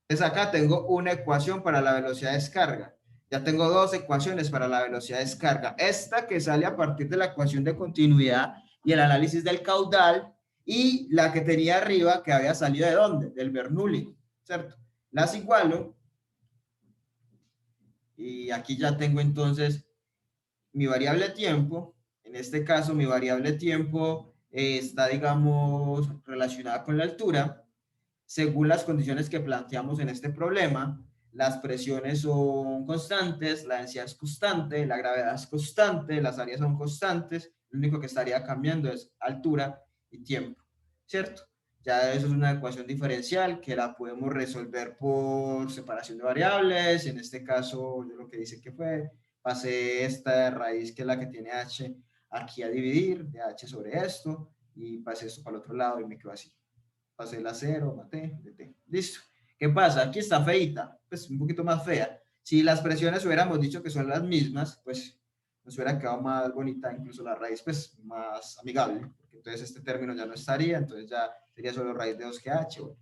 Entonces acá tengo una ecuación para la velocidad de descarga. Ya tengo dos ecuaciones para la velocidad de descarga. Esta que sale a partir de la ecuación de continuidad y el análisis del caudal, y la que tenía arriba que había salido ¿de dónde? Del Bernoulli, ¿cierto? Las igualo y aquí ya tengo entonces mi variable tiempo. En este caso mi variable tiempo está, digamos, relacionada con la altura. Según las condiciones que planteamos en este problema, las presiones son constantes, la densidad es constante, la gravedad es constante, las áreas son constantes, lo único que estaría cambiando es altura y tiempo, ¿cierto? Ya eso es una ecuación diferencial que la podemos resolver por separación de variables. En este caso, yo lo que hice que fue, pasé esta raíz que es la que tiene h aquí a dividir, de h sobre esto, y pasé esto para el otro lado y me quedó así. Pasé la cero, maté, de t. Listo. ¿Qué pasa? Aquí está feita, pues un poquito más fea. Si las presiones hubiéramos dicho que son las mismas, pues nos hubiera quedado más bonita, incluso la raíz, pues más amigable, porque entonces este término ya no estaría, entonces ya sería solo raíz de 2GH. Bueno.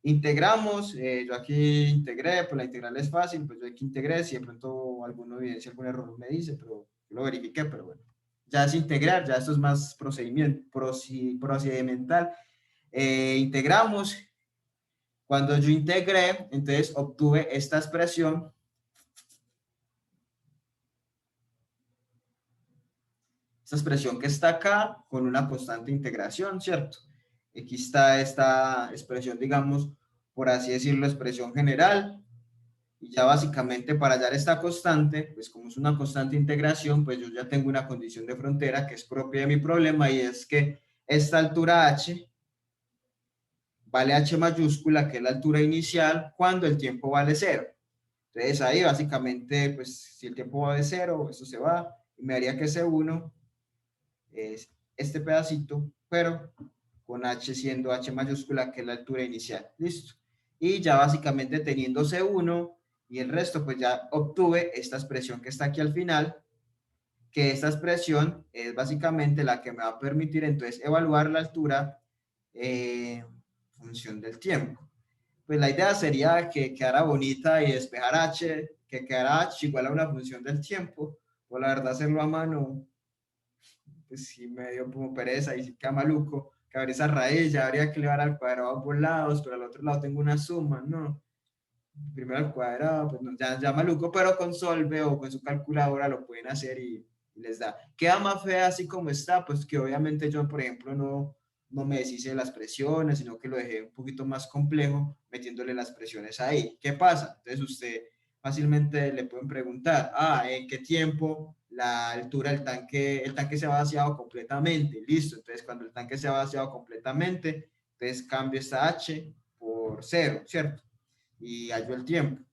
Integramos, yo aquí integré, pues la integral es fácil, pues yo aquí integré, si de pronto alguna evidencia, algún error me dice, pero yo lo verifiqué, pero bueno. Ya es integrar, ya esto es más procedimental. Integramos. Cuando yo integré, entonces obtuve esta expresión. Esta expresión que está acá con una constante integración, ¿cierto? Aquí está esta expresión, digamos, por así decirlo, expresión general. Y ya básicamente para hallar esta constante, pues como es una constante integración, pues yo ya tengo una condición de frontera que es propia de mi problema y es que esta altura h vale h mayúscula, que es la altura inicial, cuando el tiempo vale 0. Entonces ahí básicamente, pues si el tiempo va de 0, esto se va y me daría que C1 es este pedacito, pero con h siendo h mayúscula, que es la altura inicial. Listo. Y ya básicamente teniendo C1 y el resto, pues ya obtuve esta expresión que está aquí al final, que esta expresión es básicamente la que me va a permitir entonces evaluar la altura en función del tiempo. Pues la idea sería que quedara bonita y despejar h, que quedara h igual a una función del tiempo. O la verdad hacerlo a mano, pues sí me dio como pereza y sí queda maluco. Que abrir esa raíz, ya habría que elevar al cuadrado a ambos lados, pero al otro lado tengo una suma, ¿no? Primero al cuadrado, pues no, ya maluco, pero con Solve o con su calculadora lo pueden hacer y les da. Queda más fea así como está, pues que obviamente yo, por ejemplo, no me deshice de las presiones, sino que lo dejé un poquito más complejo metiéndole las presiones ahí. ¿Qué pasa? Entonces usted fácilmente le pueden preguntar, ¿en qué tiempo la altura del tanque, el tanque se ha vaciado completamente? Listo, entonces cuando el tanque se ha vaciado completamente, entonces cambio esta H por 0, ¿cierto? Y hallo el tiempo.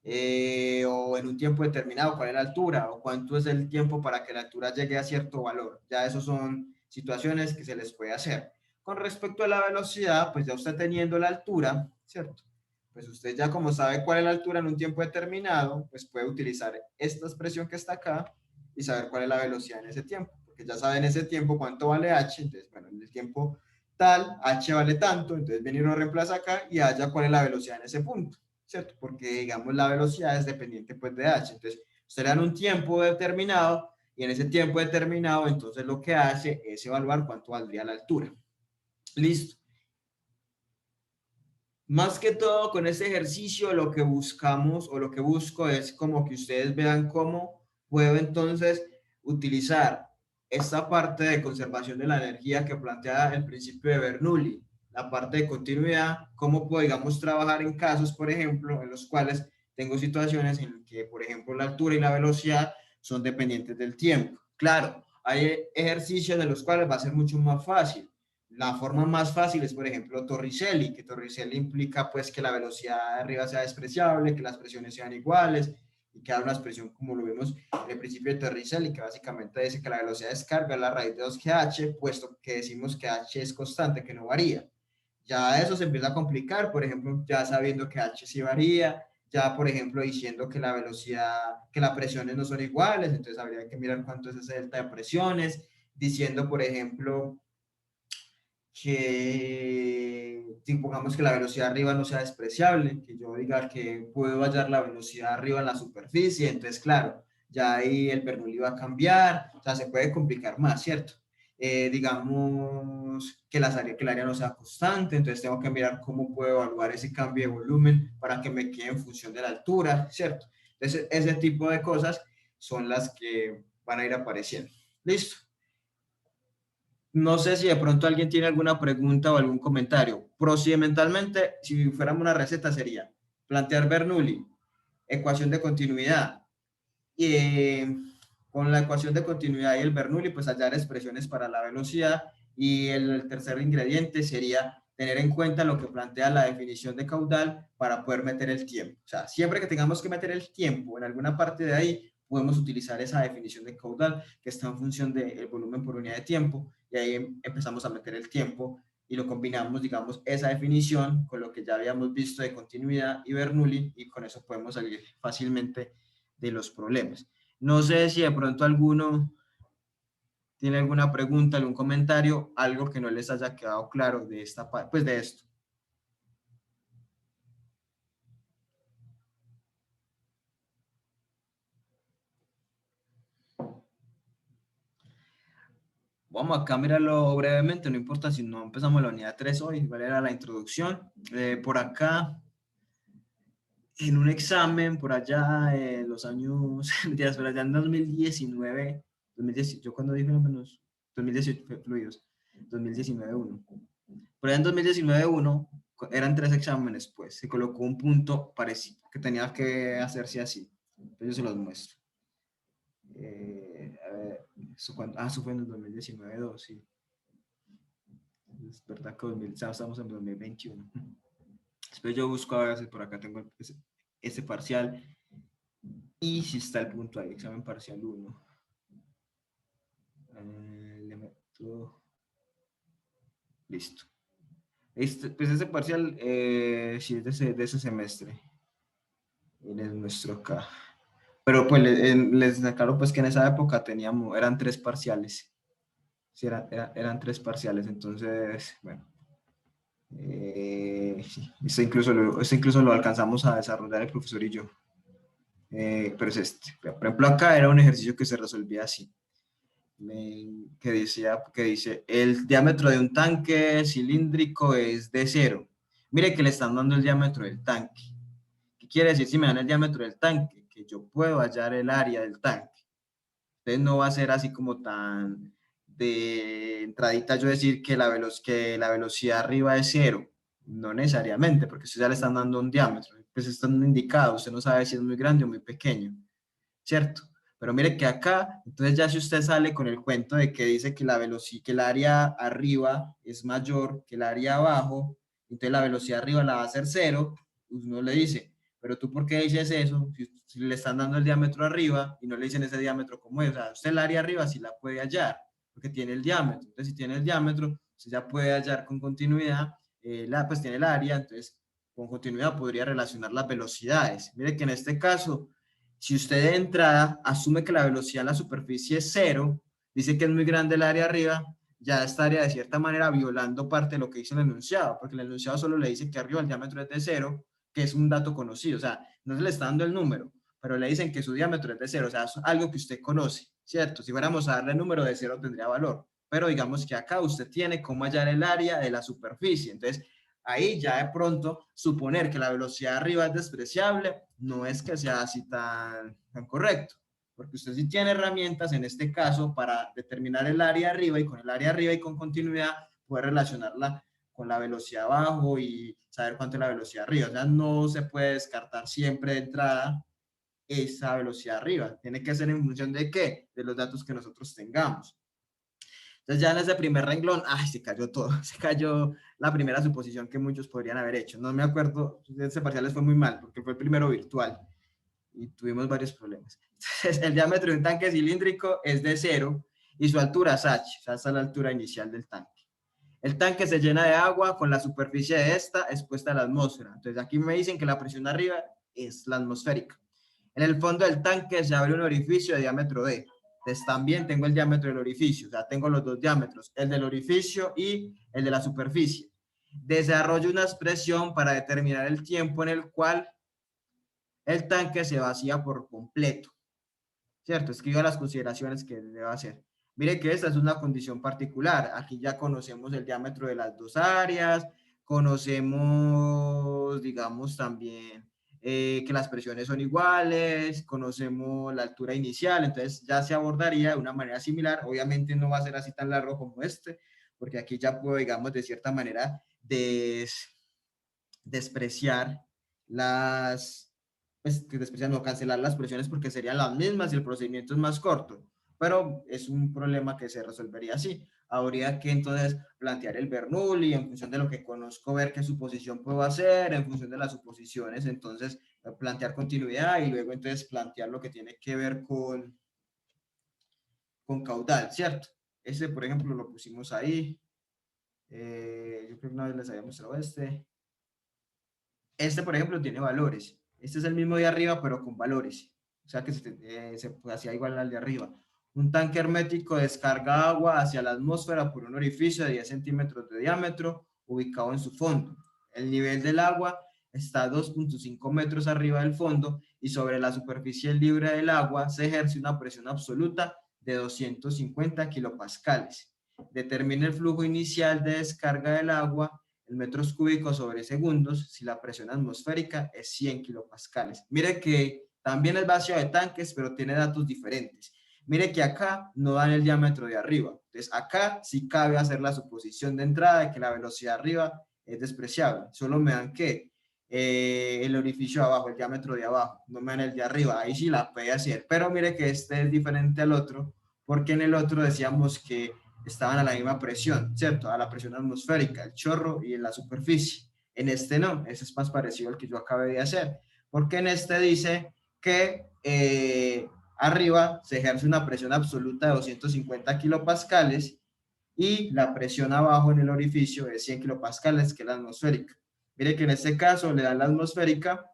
O en un tiempo determinado, cuál es la altura o cuánto es el tiempo para que la altura llegue a cierto valor. Ya eso son situaciones que se les puede hacer. Con respecto a la velocidad, pues ya usted teniendo la altura, ¿cierto? Pues usted ya como sabe cuál es la altura en un tiempo determinado, pues puede utilizar esta expresión que está acá y saber cuál es la velocidad en ese tiempo, porque ya sabe en ese tiempo cuánto vale h, entonces, bueno, en el tiempo tal, h vale tanto, entonces venir lo reemplaza acá y haya cuál es la velocidad en ese punto. ¿Cierto? Porque, digamos, la velocidad es dependiente, pues, de h. Entonces, usted le dan un tiempo determinado y en ese tiempo determinado, entonces lo que hace es evaluar cuánto valdría la altura. Listo. Más que todo, con este ejercicio, lo que buscamos o lo que busco es como que ustedes vean cómo puedo entonces utilizar esta parte de conservación de la energía que plantea el principio de Bernoulli, la parte de continuidad, cómo puedo, digamos, trabajar en casos, por ejemplo, en los cuales tengo situaciones en que, por ejemplo, la altura y la velocidad son dependientes del tiempo. Claro, hay ejercicios de los cuales va a ser mucho más fácil. La forma más fácil es, por ejemplo, Torricelli, que Torricelli implica pues que la velocidad de arriba sea despreciable, que las presiones sean iguales y que haga una expresión como lo vimos en el principio de Torricelli, que básicamente dice que la velocidad de descarga es la raíz de 2GH, puesto que decimos que h es constante, que no varía. Ya eso se empieza a complicar, por ejemplo, ya sabiendo que h sí varía, ya por ejemplo diciendo que la velocidad, que las presiones no son iguales, entonces habría que mirar cuánto es ese delta de presiones, diciendo por ejemplo que supongamos que la velocidad arriba no sea despreciable, que yo diga que puedo hallar la velocidad arriba en la superficie, entonces claro, ya ahí el Bernoulli va a cambiar, o sea, se puede complicar más, ¿cierto? Digamos que, que el área no sea constante, entonces tengo que mirar cómo puedo evaluar ese cambio de volumen para que me quede en función de la altura, ¿cierto? Entonces, ese tipo de cosas son las que van a ir apareciendo. ¿Listo? No sé si de pronto alguien tiene alguna pregunta o algún comentario. Procedimentalmente, si fuéramos una receta, sería plantear Bernoulli, ecuación de continuidad. Y con la ecuación de continuidad y el Bernoulli, pues hallar expresiones para la velocidad. Y el tercer ingrediente sería tener en cuenta lo que plantea la definición de caudal para poder meter el tiempo. O sea, siempre que tengamos que meter el tiempo en alguna parte de ahí, podemos utilizar esa definición de caudal que está en función del volumen por unidad de tiempo y ahí empezamos a meter el tiempo y lo combinamos, digamos, esa definición con lo que ya habíamos visto de continuidad y Bernoulli y con eso podemos salir fácilmente de los problemas. No sé si de pronto alguno tiene alguna pregunta, algún comentario, algo que no les haya quedado claro de esta parte, pues de esto. Vamos acá a mirarlo brevemente, no importa si no empezamos la unidad 3 hoy, ¿cuál era la introducción? Por acá, en un examen, por allá en los años, por allá en 2019, 2010, yo cuando dije menos, 2018 fluidos, 2019 1. Por allá en 2019 1 eran 3 exámenes, pues se colocó un punto parecido, que tenía que hacerse así. Entonces yo se los muestro. A ver, eso fue en el 2019 2, sí. Es verdad que estamos en 2021. Después yo busco a ver si por acá tengo ese parcial. Y si está el punto ahí, examen parcial 1. Le meto... Listo. Pues ese parcial sí es de ese semestre. Y les muestro acá. Pero pues les aclaro pues que en esa época eran 3 parciales. Sí, eran 3 parciales, entonces, bueno. Sí, esto incluso lo alcanzamos a desarrollar el profesor y yo. Pero es este. Por ejemplo, acá era un ejercicio que se resolvía así. Que dice, el diámetro de un tanque cilíndrico es de 0. Mire que le están dando el diámetro del tanque. ¿Qué quiere decir si me dan el diámetro del tanque? Que yo puedo hallar el área del tanque. Entonces no va a ser así como tan de entradita yo decir que la velocidad arriba es 0. No necesariamente, porque usted ya le están dando un diámetro. Pues están indicados, usted no sabe si es muy grande o muy pequeño, ¿cierto? Pero mire que acá, entonces ya si usted sale con el cuento de que dice que que el área arriba es mayor que el área abajo, entonces la velocidad arriba la va a hacer 0, uno le dice, pero tú ¿por qué dices eso? Si le están dando el diámetro arriba y no le dicen ese diámetro como es, o sea, usted el área arriba sí la puede hallar, porque tiene el diámetro, entonces si tiene el diámetro, usted ya puede hallar con continuidad, pues tiene el área, entonces con continuidad podría relacionar las velocidades. Mire que en este caso, si usted de entrada asume que la velocidad en la superficie es 0, dice que es muy grande el área arriba, ya estaría de cierta manera violando parte de lo que dice el enunciado, porque el enunciado solo le dice que arriba el diámetro es de 0, que es un dato conocido, o sea, no se le está dando el número, pero le dicen que su diámetro es de 0, o sea, es algo que usted conoce, ¿cierto? Si fuéramos a darle el número de 0 tendría valor, pero digamos que acá usted tiene cómo hallar el área de la superficie, entonces ahí ya de pronto suponer que la velocidad arriba es despreciable no es que sea así tan correcto, porque usted sí tiene herramientas en este caso para determinar el área arriba y con el área arriba y con continuidad poder relacionarla con la velocidad abajo y saber cuánto es la velocidad arriba. O sea, no se puede descartar siempre de entrada esa velocidad arriba. Tiene que ser en función de qué? De los datos que nosotros tengamos. Entonces ya en ese primer renglón, ¡ay! Se cayó todo, se cayó la primera suposición que muchos podrían haber hecho. No me acuerdo, ese parcial les fue muy mal porque fue el primero virtual y tuvimos varios problemas. Entonces el diámetro de un tanque cilíndrico es de 0 y su altura es h, o sea, esa es la altura inicial del tanque. El tanque se llena de agua con la superficie de esta expuesta a la atmósfera. Entonces aquí me dicen que la presión arriba es la atmosférica. En el fondo del tanque se abre un orificio de diámetro D. Entonces también tengo el diámetro del orificio, o sea, tengo los dos diámetros, el del orificio y el de la superficie. Desarrollo una expresión para determinar el tiempo en el cual el tanque se vacía por completo, ¿cierto? Escriba las consideraciones que debe hacer. Mire que esta es una condición particular. Aquí ya conocemos el diámetro de las dos áreas, conocemos, digamos, también que las presiones son iguales, conocemos la altura inicial, entonces ya se abordaría de una manera similar. Obviamente no va a ser así tan largo como este, porque aquí ya puedo, digamos, de cierta manera despreciar despreciar, no, cancelar las presiones porque serían las mismas y el procedimiento es más corto, pero es un problema que se resolvería así. Habría que entonces plantear el Bernoulli en función de lo que conozco, ver qué suposición puedo hacer, en función de las suposiciones, entonces plantear continuidad y luego entonces plantear lo que tiene que ver con caudal, ¿cierto? Ese, por ejemplo, lo pusimos ahí. Yo creo que una vez les había mostrado este. Este, por ejemplo, tiene valores. Este es el mismo de arriba, pero con valores. O sea que se hacía igual al de arriba. Un tanque hermético descarga agua hacia la atmósfera por un orificio de 10 centímetros de diámetro ubicado en su fondo. El nivel del agua está a 2.5 metros arriba del fondo y sobre la superficie libre del agua se ejerce una presión absoluta de 250 kilopascales. Determina el flujo inicial de descarga del agua en metros cúbicos sobre segundos si la presión atmosférica es 100 kilopascales. Mire que también es vacío de tanques, pero tiene datos diferentes. Mire que acá no dan el diámetro de arriba. Entonces acá sí cabe hacer la suposición de entrada de que la velocidad arriba es despreciable. Solo me dan que el orificio de abajo, el diámetro de abajo, no me dan el de arriba. Ahí sí la puede hacer. Pero mire que este es diferente al otro, porque en el otro decíamos que estaban a la misma presión, ¿cierto? A la presión atmosférica, el chorro y en la superficie. En este no, ese es más parecido al que yo acabé de hacer, porque en este dice que arriba se ejerce una presión absoluta de 250 kilopascales y la presión abajo en el orificio es 100 kilopascales, que es la atmosférica. Mire que en este caso le dan la atmosférica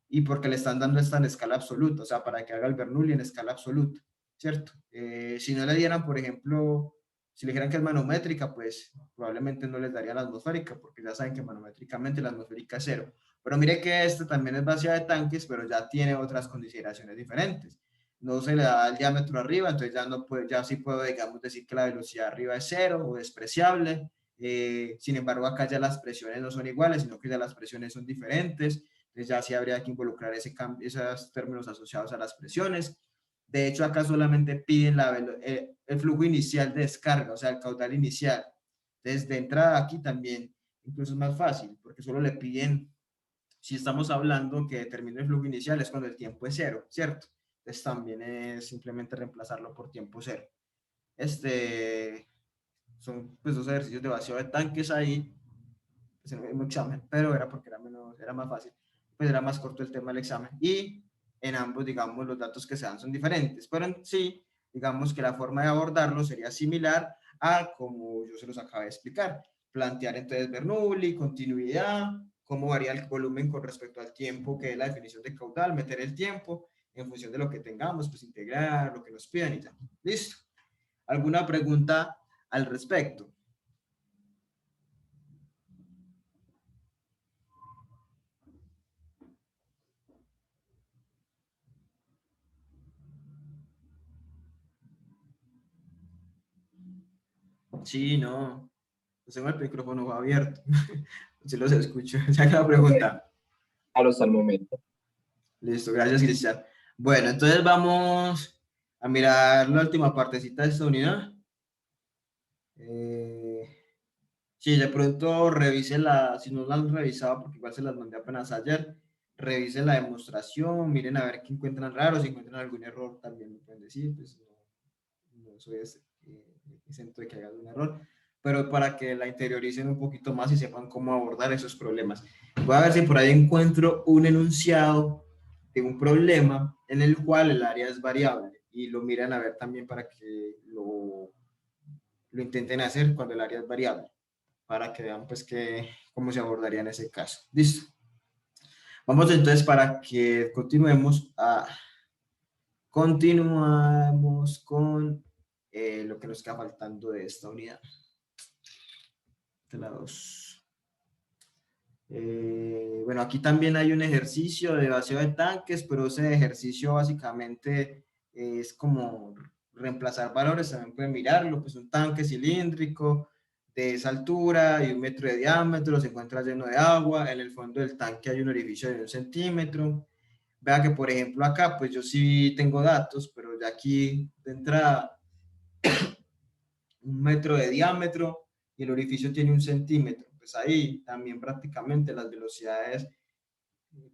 y porque le están dando esta en escala absoluta, o sea, para que haga el Bernoulli en escala absoluta, ¿cierto? Si no le dieran, por ejemplo, si le dijeran que es manométrica, pues probablemente no les daría la atmosférica, porque ya saben que manométricamente la atmosférica es cero. Pero mire que este también es vacía de tanques, pero ya tiene otras consideraciones diferentes. No se le da el diámetro arriba, entonces ya, no puede, ya sí puedo, digamos, decir que la velocidad arriba es cero o despreciable. Sin embargo, acá ya las presiones no son iguales, sino que ya las presiones son diferentes. Entonces ya sí habría que involucrar esos términos asociados a las presiones. De hecho, acá solamente piden el flujo inicial de descarga, o sea, el caudal inicial. Entonces, de entrada aquí también, incluso es más fácil, porque solo le piden, si estamos hablando que determine el flujo inicial, es cuando el tiempo es cero, ¿cierto? Entonces también es simplemente reemplazarlo por tiempo cero. Son pues dos ejercicios de vacío de tanques ahí, pues, en un examen, pero era porque era más fácil, pues era más corto el tema del examen. Y en ambos, digamos, los datos que se dan son diferentes, pero en sí, digamos que la forma de abordarlo sería similar a como yo se los acabé de explicar. Plantear entonces Bernoulli, continuidad, cómo varía el volumen con respecto al tiempo, que es la definición de caudal, meter el tiempo en función de lo que tengamos, pues integrar lo que nos pidan y ya. Listo. ¿Alguna pregunta al respecto? Sí, no. Pues tengo el micrófono abierto. Si los escucho. Ya que la pregunta. Hasta el momento. Listo, gracias, Cristian. Bueno, entonces vamos a mirar la última partecita de esta unidad. Sí, de pronto revisen si no la han revisado, porque igual se las mandé apenas ayer, revisen la demostración, miren a ver qué encuentran raro, si encuentran algún error también lo pueden decir, pues no soy exento de que haya algún error, pero para que la interioricen un poquito más y sepan cómo abordar esos problemas. Voy a ver si por ahí encuentro un enunciado de un problema en el cual el área es variable y lo miran a ver también para que lo intenten hacer cuando el área es variable, para que vean pues cómo se abordaría en ese caso. Listo. Vamos entonces para que continuamos con lo que nos queda faltando de esta unidad. De la 2. Bueno, aquí también hay un ejercicio de vacío de tanques, pero ese ejercicio básicamente es como reemplazar valores, también pueden mirarlo, pues un tanque cilíndrico de esa altura y 1 metro de diámetro, se encuentra lleno de agua, en el fondo del tanque hay un orificio de 1 centímetro. Vea que, por ejemplo, acá, pues yo sí tengo datos, pero ya aquí de entrada 1 metro de diámetro y el orificio tiene 1 centímetro. Pues ahí también prácticamente las velocidades,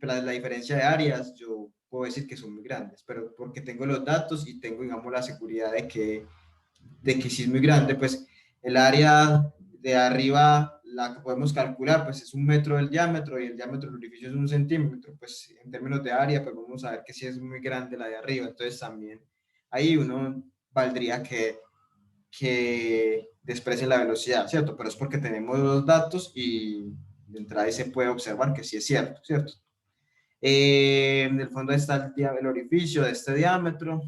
la diferencia de áreas, yo puedo decir que son muy grandes, pero porque tengo los datos y tengo, digamos, la seguridad de que si es muy grande, pues el área de arriba, la que podemos calcular, pues es 1 metro del diámetro y el diámetro del orificio es 1 centímetro, pues en términos de área, pues vamos a ver que sí es muy grande la de arriba, entonces también ahí uno valdría que desprecien la velocidad, ¿cierto? Pero es porque tenemos los datos y de entrada ahí se puede observar que sí es cierto, ¿cierto? En el fondo está el orificio de este diámetro.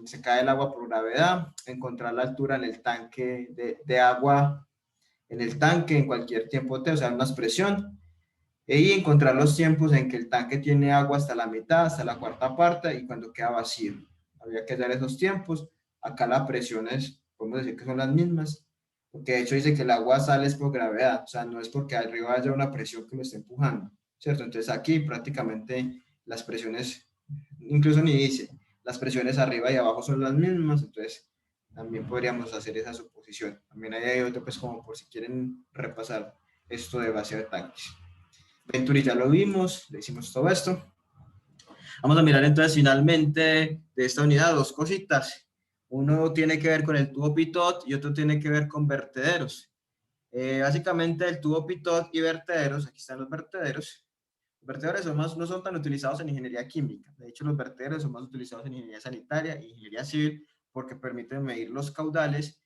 Se cae el agua por gravedad, encontrar la altura en el tanque de agua, en el tanque en cualquier tiempo T, o sea, una expresión, y encontrar los tiempos en que el tanque tiene agua hasta la mitad, hasta la cuarta parte, y cuando queda vacío. Habría que hallar esos tiempos. Acá las presiones, podemos decir que son las mismas, porque de hecho dice que el agua sale es por gravedad, o sea, no es porque arriba haya una presión que lo esté empujando, ¿cierto? Entonces aquí prácticamente las presiones, incluso ni dice, las presiones arriba y abajo son las mismas, entonces también podríamos hacer esa suposición. También hay otro, pues como por si quieren repasar esto de vacío de tanques. Venturi ya lo vimos, le hicimos todo esto. Vamos a mirar entonces finalmente de esta unidad dos cositas. Uno tiene que ver con el tubo pitot y otro tiene que ver con vertederos. Básicamente el tubo pitot y vertederos, aquí están los vertederos. Los vertederos no son tan utilizados en ingeniería química. De hecho, los vertederos son más utilizados en ingeniería sanitaria e ingeniería civil porque permiten medir los caudales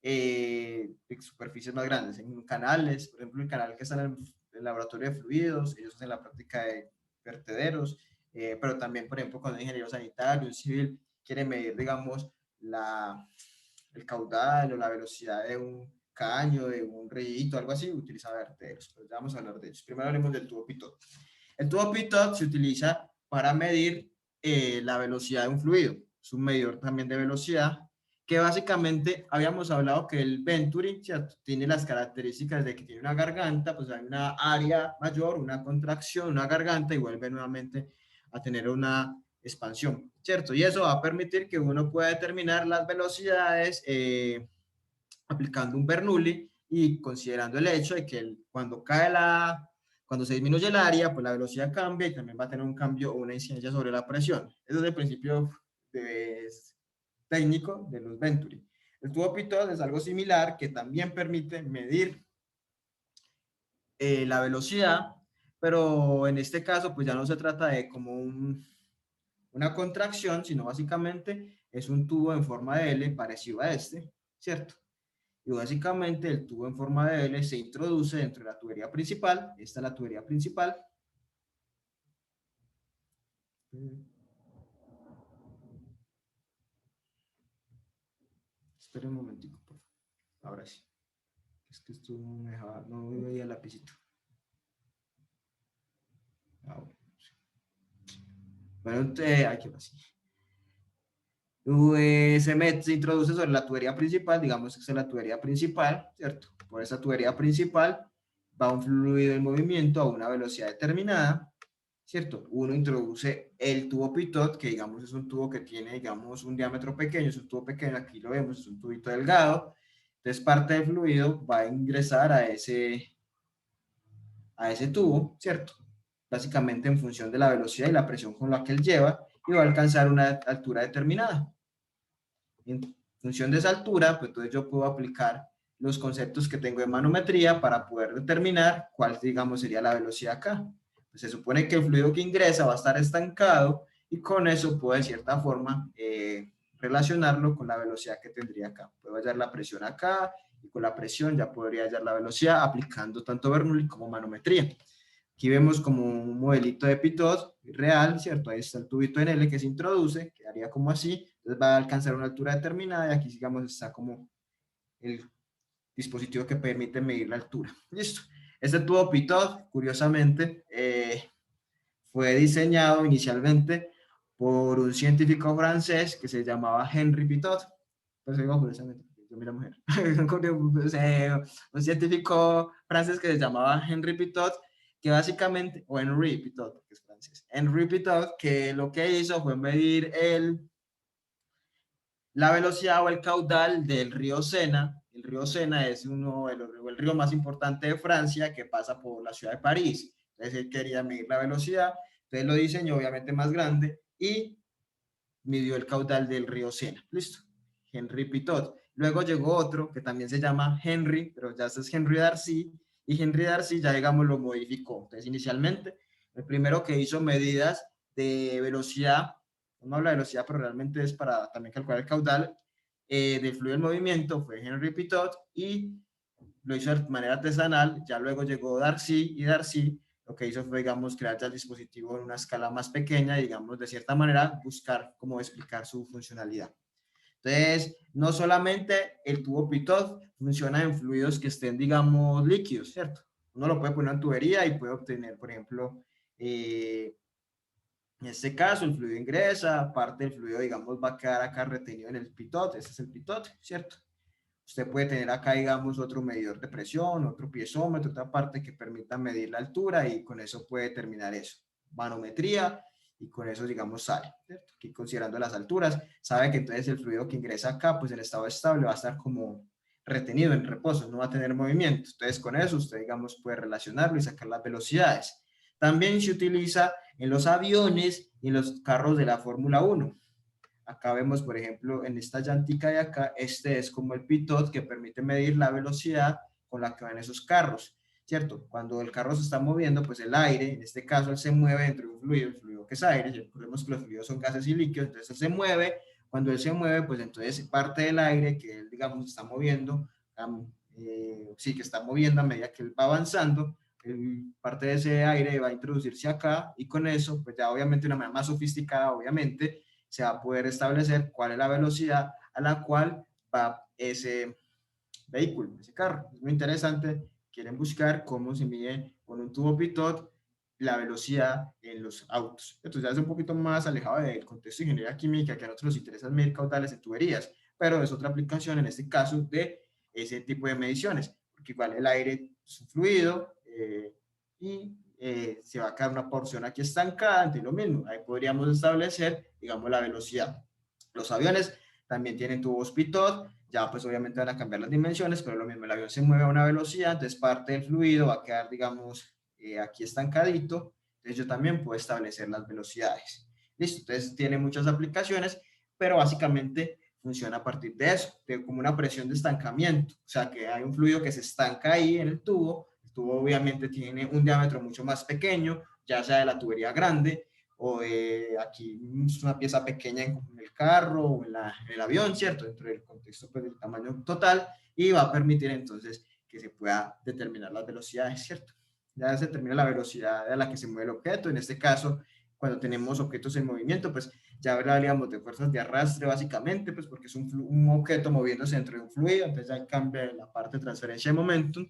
de superficies más grandes, en canales, por ejemplo, el canal que está en el laboratorio de fluidos, ellos hacen la práctica de vertederos, pero también, por ejemplo, cuando un ingeniero sanitario, un civil, quiere medir, digamos, el caudal o la velocidad de un caño, de un rillito, algo así, utiliza vertederos. Pero ya vamos a hablar de ellos. Primero hablemos del tubo pitot. El tubo pitot se utiliza para medir la velocidad de un fluido. Es un medidor también de velocidad que básicamente habíamos hablado que el Venturi, ¿cierto? Tiene las características de que tiene una garganta, pues hay una área mayor, una contracción, una garganta y vuelve nuevamente a tener una expansión, ¿cierto? Y eso va a permitir que uno pueda determinar las velocidades aplicando un Bernoulli y considerando el hecho de que cuando se disminuye el área, pues la velocidad cambia y también va a tener un cambio o una incidencia sobre la presión. Eso es el principio técnico de los Venturi. El tubo pitot es algo similar que también permite medir la velocidad, pero en este caso pues ya no se trata de como una contracción, sino básicamente es un tubo en forma de L parecido a este, ¿cierto? Y básicamente el tubo en forma de L se introduce dentro de la tubería principal. Esta es la tubería principal. Espera un momentico, por favor. Ahora sí. Es que esto no me dejaba, no veía el lapicito. Bueno, aquí va así. Se introduce sobre la tubería principal, digamos que es la tubería principal, ¿cierto? Por esa tubería principal va un fluido en movimiento a una velocidad determinada, ¿cierto? Uno introduce el tubo pitot, que digamos es un tubo que tiene, digamos, un diámetro pequeño, es un tubo pequeño, aquí lo vemos, es un tubito delgado, entonces parte del fluido va a ingresar a ese tubo, ¿cierto? Básicamente en función de la velocidad y la presión con la que él lleva, y va a alcanzar una altura determinada. En función de esa altura, pues entonces yo puedo aplicar los conceptos que tengo de manometría para poder determinar cuál, digamos, sería la velocidad acá. Pues se supone que el fluido que ingresa va a estar estancado y con eso puedo de cierta forma relacionarlo con la velocidad que tendría acá. Puedo hallar la presión acá y con la presión ya podría hallar la velocidad aplicando tanto Bernoulli como manometría. Aquí vemos como un modelito de pitot real, ¿cierto? Ahí está el tubito en L que se introduce, quedaría como así, entonces va a alcanzar una altura determinada y aquí, digamos, está como el dispositivo que permite medir la altura. Listo. Este tubo pitot, curiosamente, fue diseñado inicialmente por un científico francés que se llamaba Henri Pitot. Pues digo curiosamente, mira mujer, un científico francés que se llamaba Henri Pitot, que básicamente, o Henri Pitot, que es francés, Henri Pitot, que lo que hizo fue medir la velocidad o el caudal del río Sena. El río Sena es el río más importante de Francia que pasa por la ciudad de París. Entonces él quería medir la velocidad, entonces lo diseñó obviamente más grande y midió el caudal del río Sena. Listo. Henri Pitot. Luego llegó otro que también se llama Henry, pero ya este es Henry Darcy, y Henry Darcy ya digamos lo modificó. Entonces inicialmente el primero que hizo medidas de velocidad, no habla de velocidad, pero realmente es para también calcular el caudal del fluido en movimiento, fue Henry Pitot, y lo hizo de manera artesanal. Ya luego llegó Darcy, y Darcy lo que hizo fue, digamos, crear ya el dispositivo en una escala más pequeña y, digamos, de cierta manera, buscar cómo explicar su funcionalidad. Entonces, no solamente el tubo Pitot funciona en fluidos que estén, digamos, líquidos, ¿cierto? Uno lo puede poner en tubería y puede obtener, por ejemplo, en este caso, el fluido ingresa, parte del fluido, digamos, va a quedar acá retenido en el Pitot, este es el Pitot, ¿cierto? Usted puede tener acá, digamos, otro medidor de presión, otro piezómetro, otra parte que permita medir la altura y con eso puede determinar eso. Manometría y con eso, digamos, sale, ¿cierto? Aquí considerando las alturas, sabe que entonces el fluido que ingresa acá, pues en estado estable va a estar como retenido en reposo, no va a tener movimiento. Entonces con eso usted, digamos, puede relacionarlo y sacar las velocidades. También se utiliza en los aviones y en los carros de la Fórmula 1. Acá vemos, por ejemplo, en esta llantica de acá, este es como el pitot que permite medir la velocidad con la que van esos carros, ¿cierto? Cuando el carro se está moviendo, pues el aire, en este caso, él se mueve dentro de un fluido, el fluido que es aire, recordemos que los fluidos son gases y líquidos, entonces él se mueve, cuando él se mueve, pues entonces parte del aire que él, digamos, está moviendo, sí, que está moviendo a medida que él va avanzando, parte de ese aire va a introducirse acá y con eso, pues ya obviamente de una manera más sofisticada, obviamente, se va a poder establecer cuál es la velocidad a la cual va ese vehículo, ese carro. Es muy interesante. Quieren buscar cómo se mide con un tubo Pitot la velocidad en los autos. Entonces ya es un poquito más alejado del contexto de ingeniería química, que a nosotros nos interesa medir caudales en tuberías, pero es otra aplicación en este caso de ese tipo de mediciones, porque igual el aire es un fluido y se va a quedar una porción aquí estancada, ante lo mismo. Ahí podríamos establecer, digamos, la velocidad. Los aviones también tienen tubos Pitot, ya pues obviamente van a cambiar las dimensiones, pero lo mismo, el avión se mueve a una velocidad, entonces parte del fluido va a quedar, digamos, aquí estancadito, entonces yo también puedo establecer las velocidades. Listo, entonces tiene muchas aplicaciones, pero básicamente funciona a partir de eso, de como una presión de estancamiento, o sea que hay un fluido que se estanca ahí en el tubo obviamente tiene un diámetro mucho más pequeño, ya sea de la tubería grande o de aquí es una pieza pequeña en el carro o en el avión, ¿cierto? Dentro del contexto pues, del tamaño total y va a permitir entonces que se pueda determinar las velocidades, ¿cierto? Ya se determina la velocidad a la que se mueve el objeto, en este caso, cuando tenemos objetos en movimiento, pues ya hablaríamos de fuerzas de arrastre básicamente, pues porque es un objeto moviéndose dentro de un fluido, entonces ya cambia la parte de transferencia de momentum,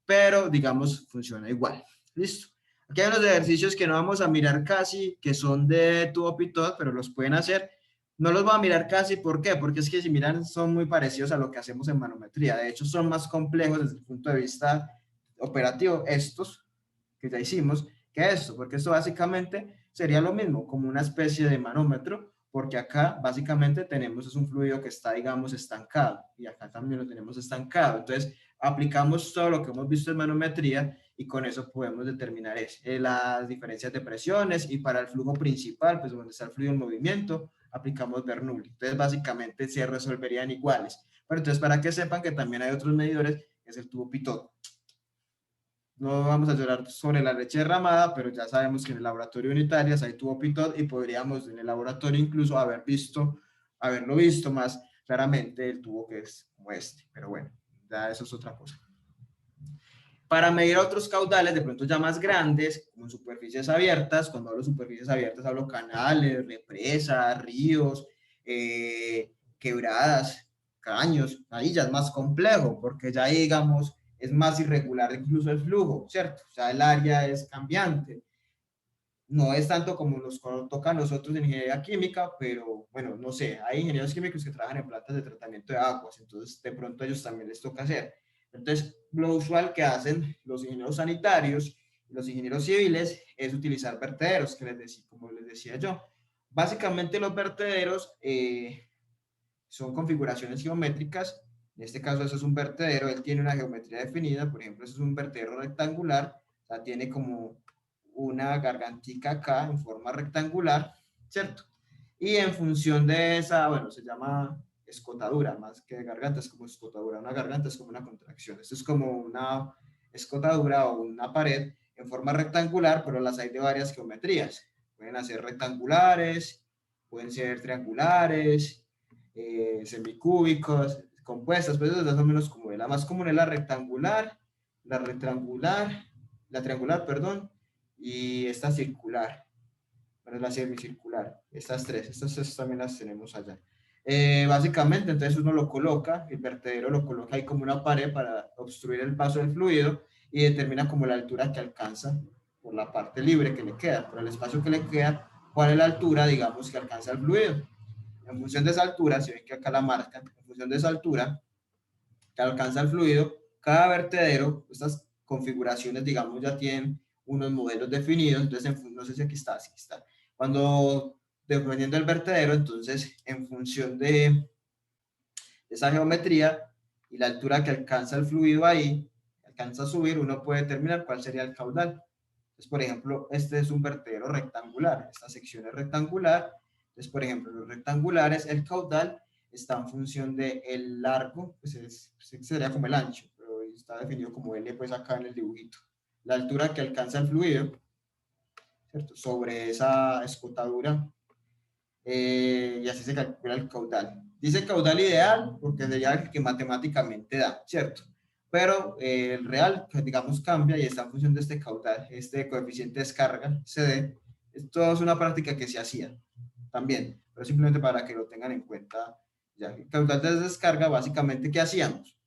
pero digamos funciona igual. Listo. Aquí hay unos ejercicios que no vamos a mirar casi, que son de tubo Pitot, pero los pueden hacer. No los voy a mirar casi, ¿por qué? Porque es que si miran son muy parecidos a lo que hacemos en manometría. De hecho, son más complejos desde el punto de vista operativo estos que ya hicimos que esto, porque esto básicamente sería lo mismo, como una especie de manómetro, porque acá básicamente tenemos es un fluido que está, digamos, estancado y acá también lo tenemos estancado. Entonces, aplicamos todo lo que hemos visto en manometría y con eso podemos determinar las diferencias de presiones y para el flujo principal, pues donde está el fluido en movimiento, aplicamos Bernoulli. Entonces, básicamente se resolverían iguales. Pero entonces, para que sepan que también hay otros medidores, que es el tubo Pitot. No vamos a llorar sobre la leche derramada, pero ya sabemos que en el laboratorio unitarias hay tubo Pitot y podríamos en el laboratorio incluso haberlo visto más claramente el tubo que es como este. Pero bueno, ya eso es otra cosa. Para medir otros caudales, de pronto ya más grandes, como en superficies abiertas, cuando hablo de superficies abiertas hablo canales, represas, ríos, quebradas, caños, ahí ya es más complejo, porque ya digamos es más irregular incluso el flujo, ¿cierto? O sea, el área es cambiante. no es tanto como nos toca a nosotros en ingeniería química, pero bueno, no sé, hay ingenieros químicos que trabajan en plantas de tratamiento de aguas, entonces de pronto a ellos también les toca hacer. Entonces, lo usual que hacen los ingenieros sanitarios y los ingenieros civiles es utilizar vertederos, que les decía, como les decía yo. Básicamente los vertederos son configuraciones geométricas. En este caso, eso es un vertedero, él tiene una geometría definida, por ejemplo, eso es un vertedero rectangular, o sea, tiene como una gargantica acá en forma rectangular, ¿cierto? Y en función de esa, bueno, se llama escotadura, más que garganta, es como escotadura. Una garganta es como una contracción. Esto es como una escotadura o una pared en forma rectangular, pero las hay de varias geometrías. Pueden ser rectangulares, pueden ser triangulares, semicúbicos, compuestas, pues eso es más o menos como la más común es la rectangular, la rectangular, la triangular, perdón, y esta circular, bueno, la semicircular, estas tres también las tenemos allá. Básicamente, entonces uno lo coloca, el vertedero lo coloca ahí como una pared para obstruir el paso del fluido y determina como la altura que alcanza por la parte libre que le queda, por el espacio que le queda, cuál es la altura, digamos, que alcanza el fluido. En función de esa altura, si ven que acá la marca, en función de esa altura que alcanza el fluido, cada vertedero, estas configuraciones, digamos, ya tienen unos modelos definidos, entonces, no sé si aquí está, aquí está. Cuando, dependiendo del vertedero, entonces, en función de esa geometría y la altura que alcanza el fluido ahí, alcanza a subir, uno puede determinar cuál sería el caudal. Entonces, por ejemplo, este es un vertedero rectangular, esta sección es rectangular. Entonces, por ejemplo, los rectangulares, el caudal está en función del largo, pues sería como el ancho, pero está definido como L, pues acá en el dibujito. La altura que alcanza el fluido, ¿cierto? Sobre esa escotadura, y así se calcula el caudal. Dice caudal ideal porque sería el que matemáticamente da, ¿cierto? Pero el real, pues, digamos, cambia y está en función de este caudal, este coeficiente de descarga, CD. Esto es una práctica que se hacía también, pero simplemente para que lo tengan en cuenta. Ya, el caudal de descarga, básicamente, ¿qué hacíamos?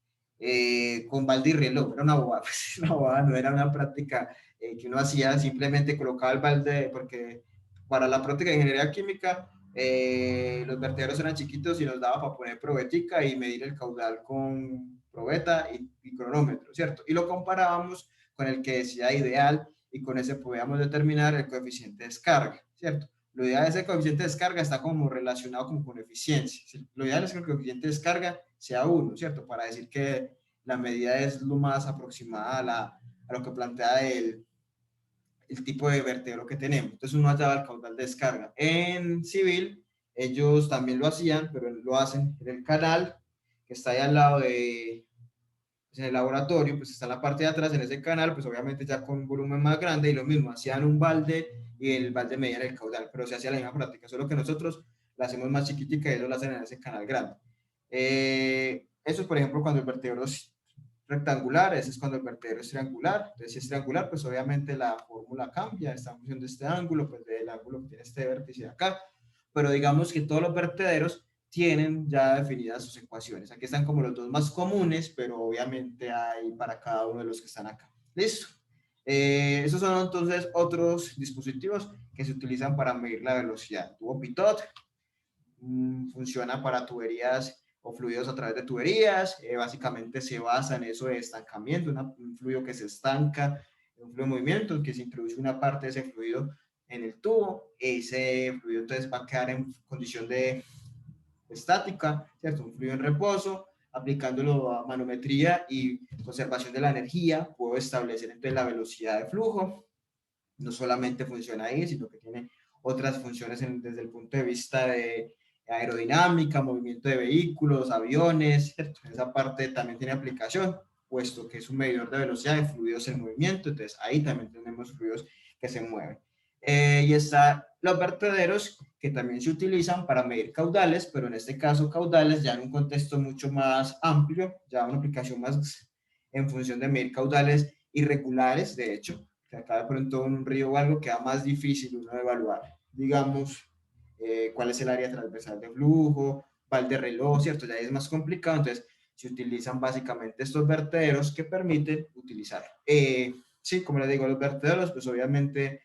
Con balde y reloj, era una bobada, pues, una bobada, no era una práctica que uno hacía, simplemente colocaba el balde, porque para la práctica de ingeniería química, los vertederos eran chiquitos y nos daba para poner probetica y medir el caudal con probeta y cronómetro, ¿cierto? Y lo comparábamos con el que decía ideal y con ese podíamos determinar el coeficiente de descarga, ¿cierto? Lo ideal es que el coeficiente de descarga está como relacionado con eficiencia. Lo ideal es que el coeficiente de descarga sea 1, ¿cierto? Para decir que la medida es lo más aproximada a lo que plantea el tipo de vertedero que tenemos. Entonces uno hallaba el caudal de descarga. En civil, ellos también lo hacían, pero lo hacen en el canal que está ahí al lado de, pues en el laboratorio, pues está en la parte de atrás, en ese canal, pues obviamente ya con un volumen más grande y lo mismo, hacían un balde y el balde medía el caudal, pero se hacía la misma práctica, solo que nosotros la hacemos más chiquitica y ellos lo hacen en ese canal grande. Eso es, por ejemplo, cuando el vertedero es rectangular, ese es cuando el vertedero es triangular. Entonces, si es triangular, pues obviamente la fórmula cambia, está en función de este ángulo, pues del ángulo que tiene este vértice de acá. Pero digamos que todos los vertederos tienen ya definidas sus ecuaciones. Aquí están como los dos más comunes, pero obviamente hay para cada uno de los que están acá. Listo. Esos son entonces otros dispositivos que se utilizan para medir la velocidad. Tubo pitot, funciona para tuberías o fluidos a través de tuberías. Básicamente se basa en eso de estancamiento, un fluido que se estanca, un fluido de movimiento, que se introduce una parte de ese fluido en el tubo. Ese fluido entonces va a quedar en condición de estática, ¿cierto? Un fluido en reposo. Aplicándolo a manometría y conservación de la energía, puedo establecer entonces la velocidad de flujo. No solamente funciona ahí, sino que tiene otras funciones desde el punto de vista de aerodinámica, movimiento de vehículos, aviones, ¿cierto? Esa parte también tiene aplicación, puesto que es un medidor de velocidad de fluidos en movimiento, entonces ahí también tenemos fluidos que se mueven. Y están los vertederos que también se utilizan para medir caudales, pero en este caso caudales ya en un contexto mucho más amplio, ya una aplicación más en función de medir caudales irregulares, de hecho, que acá de pronto en un río o algo queda más difícil uno de evaluar, digamos, cuál es el área transversal de flujo, cuál de reloj, ¿cierto? Ya es más complicado, entonces se utilizan básicamente estos vertederos que permiten utilizar. Sí, como les digo, los vertederos, pues obviamente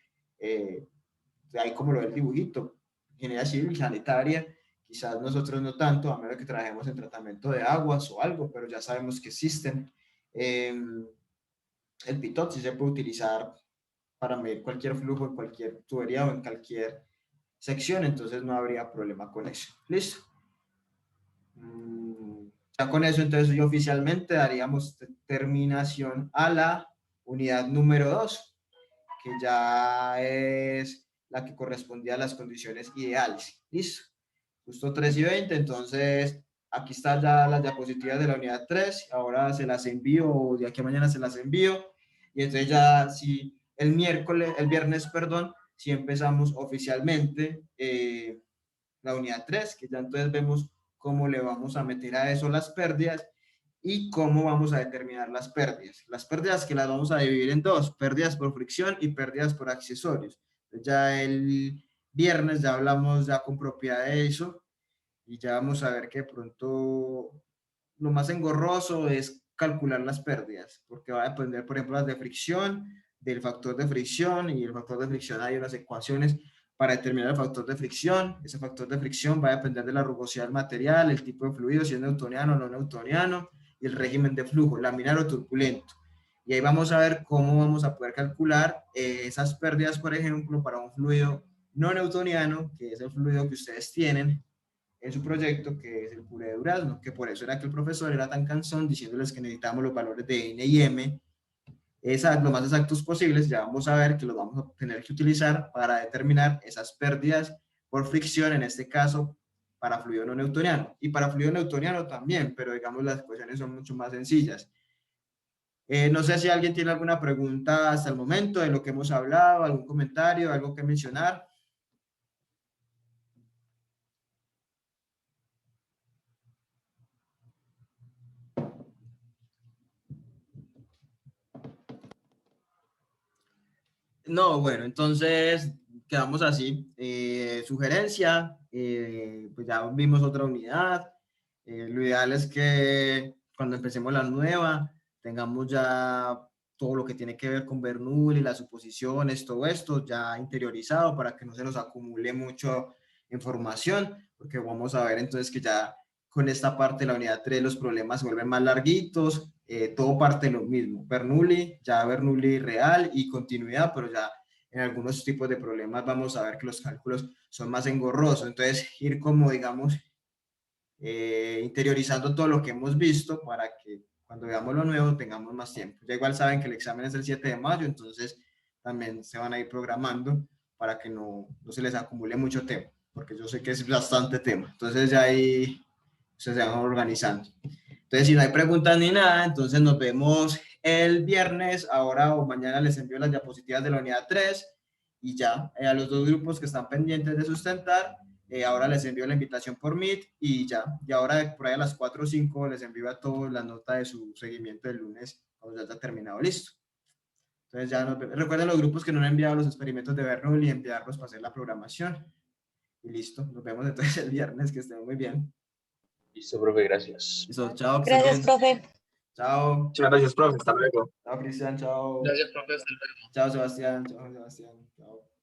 ahí como lo ve el dibujito, ingeniería civil, sanitaria, quizás nosotros no tanto, a menos que trabajemos en tratamiento de aguas o algo, pero ya sabemos que existen. El pitot sí se puede utilizar para medir cualquier flujo en cualquier tubería o en cualquier sección, entonces no habría problema con eso. ¿Listo? Ya con eso, entonces yo oficialmente daríamos terminación a la unidad número 2, que ya es la que correspondía a las condiciones ideales. ¿Listo? Justo 3:20, entonces aquí están ya las diapositivas de la unidad 3, ahora se las envío, o de aquí a mañana se las envío, y entonces ya si el viernes, perdón, si empezamos oficialmente la unidad 3, que ya entonces vemos cómo le vamos a meter a eso las pérdidas y cómo vamos a determinar las pérdidas. Las pérdidas que las vamos a dividir en dos, pérdidas por fricción y pérdidas por accesorios. Ya el viernes ya hablamos ya con propiedad de eso y ya vamos a ver que de pronto lo más engorroso es calcular las pérdidas, porque va a depender, por ejemplo, las de fricción, del factor de fricción, y el factor de fricción hay unas ecuaciones para determinar el factor de fricción. Ese factor de fricción va a depender de la rugosidad del material, el tipo de fluido, si es newtoniano o no newtoniano, y el régimen de flujo, laminar o turbulento. Y ahí vamos a ver cómo vamos a poder calcular esas pérdidas, por ejemplo, para un fluido no newtoniano, que es el fluido que ustedes tienen en su proyecto, que es el puré de durazno, que por eso era que el profesor era tan cansón diciéndoles que necesitamos los valores de N y M lo más exactos posibles. Ya vamos a ver que los vamos a tener que utilizar para determinar esas pérdidas por fricción, en este caso para fluido no newtoniano, y para fluido newtoniano también, pero digamos las ecuaciones son mucho más sencillas. No sé si alguien tiene alguna pregunta hasta el momento de lo que hemos hablado, algún comentario, algo que mencionar. No, bueno, entonces quedamos así. Sugerencia, pues ya vimos otra unidad. Lo ideal es que cuando empecemos la nueva tengamos ya todo lo que tiene que ver con Bernoulli, las suposiciones, todo esto ya interiorizado para que no se nos acumule mucho información, porque vamos a ver entonces que ya con esta parte de la unidad 3 los problemas se vuelven más larguitos, todo parte de lo mismo, Bernoulli, ya Bernoulli real y continuidad, pero ya en algunos tipos de problemas vamos a ver que los cálculos son más engorrosos, entonces ir como digamos interiorizando todo lo que hemos visto para que cuando veamos lo nuevo tengamos más tiempo. Ya igual saben que el examen es el 7 de mayo, entonces también se van a ir programando para que no se les acumule mucho tema, porque yo sé que es bastante tema. Entonces ya ahí se van organizando. Entonces, si no hay preguntas ni nada, entonces nos vemos el viernes. Ahora o mañana les envío las diapositivas de la unidad 3 y ya a los dos grupos que están pendientes de sustentar, ahora les envío la invitación por Meet y ya. Y ahora por ahí a las 4 o 5 les envío a todos la nota de su seguimiento del lunes cuando ya está terminado. Listo. Entonces ya recuerden los grupos que no han enviado los experimentos de Bernoulli y enviarlos para hacer la programación. Y listo. Nos vemos entonces el viernes. Que estén muy bien. Listo, profe, gracias. Listo. Chao. Que Gracias, profe. Chao. Muchas gracias, profe. Hasta luego. Chao, Cristian. Chao. Gracias, profe. Hasta luego. Chao, Sebastián. Chao, Sebastián. Chao.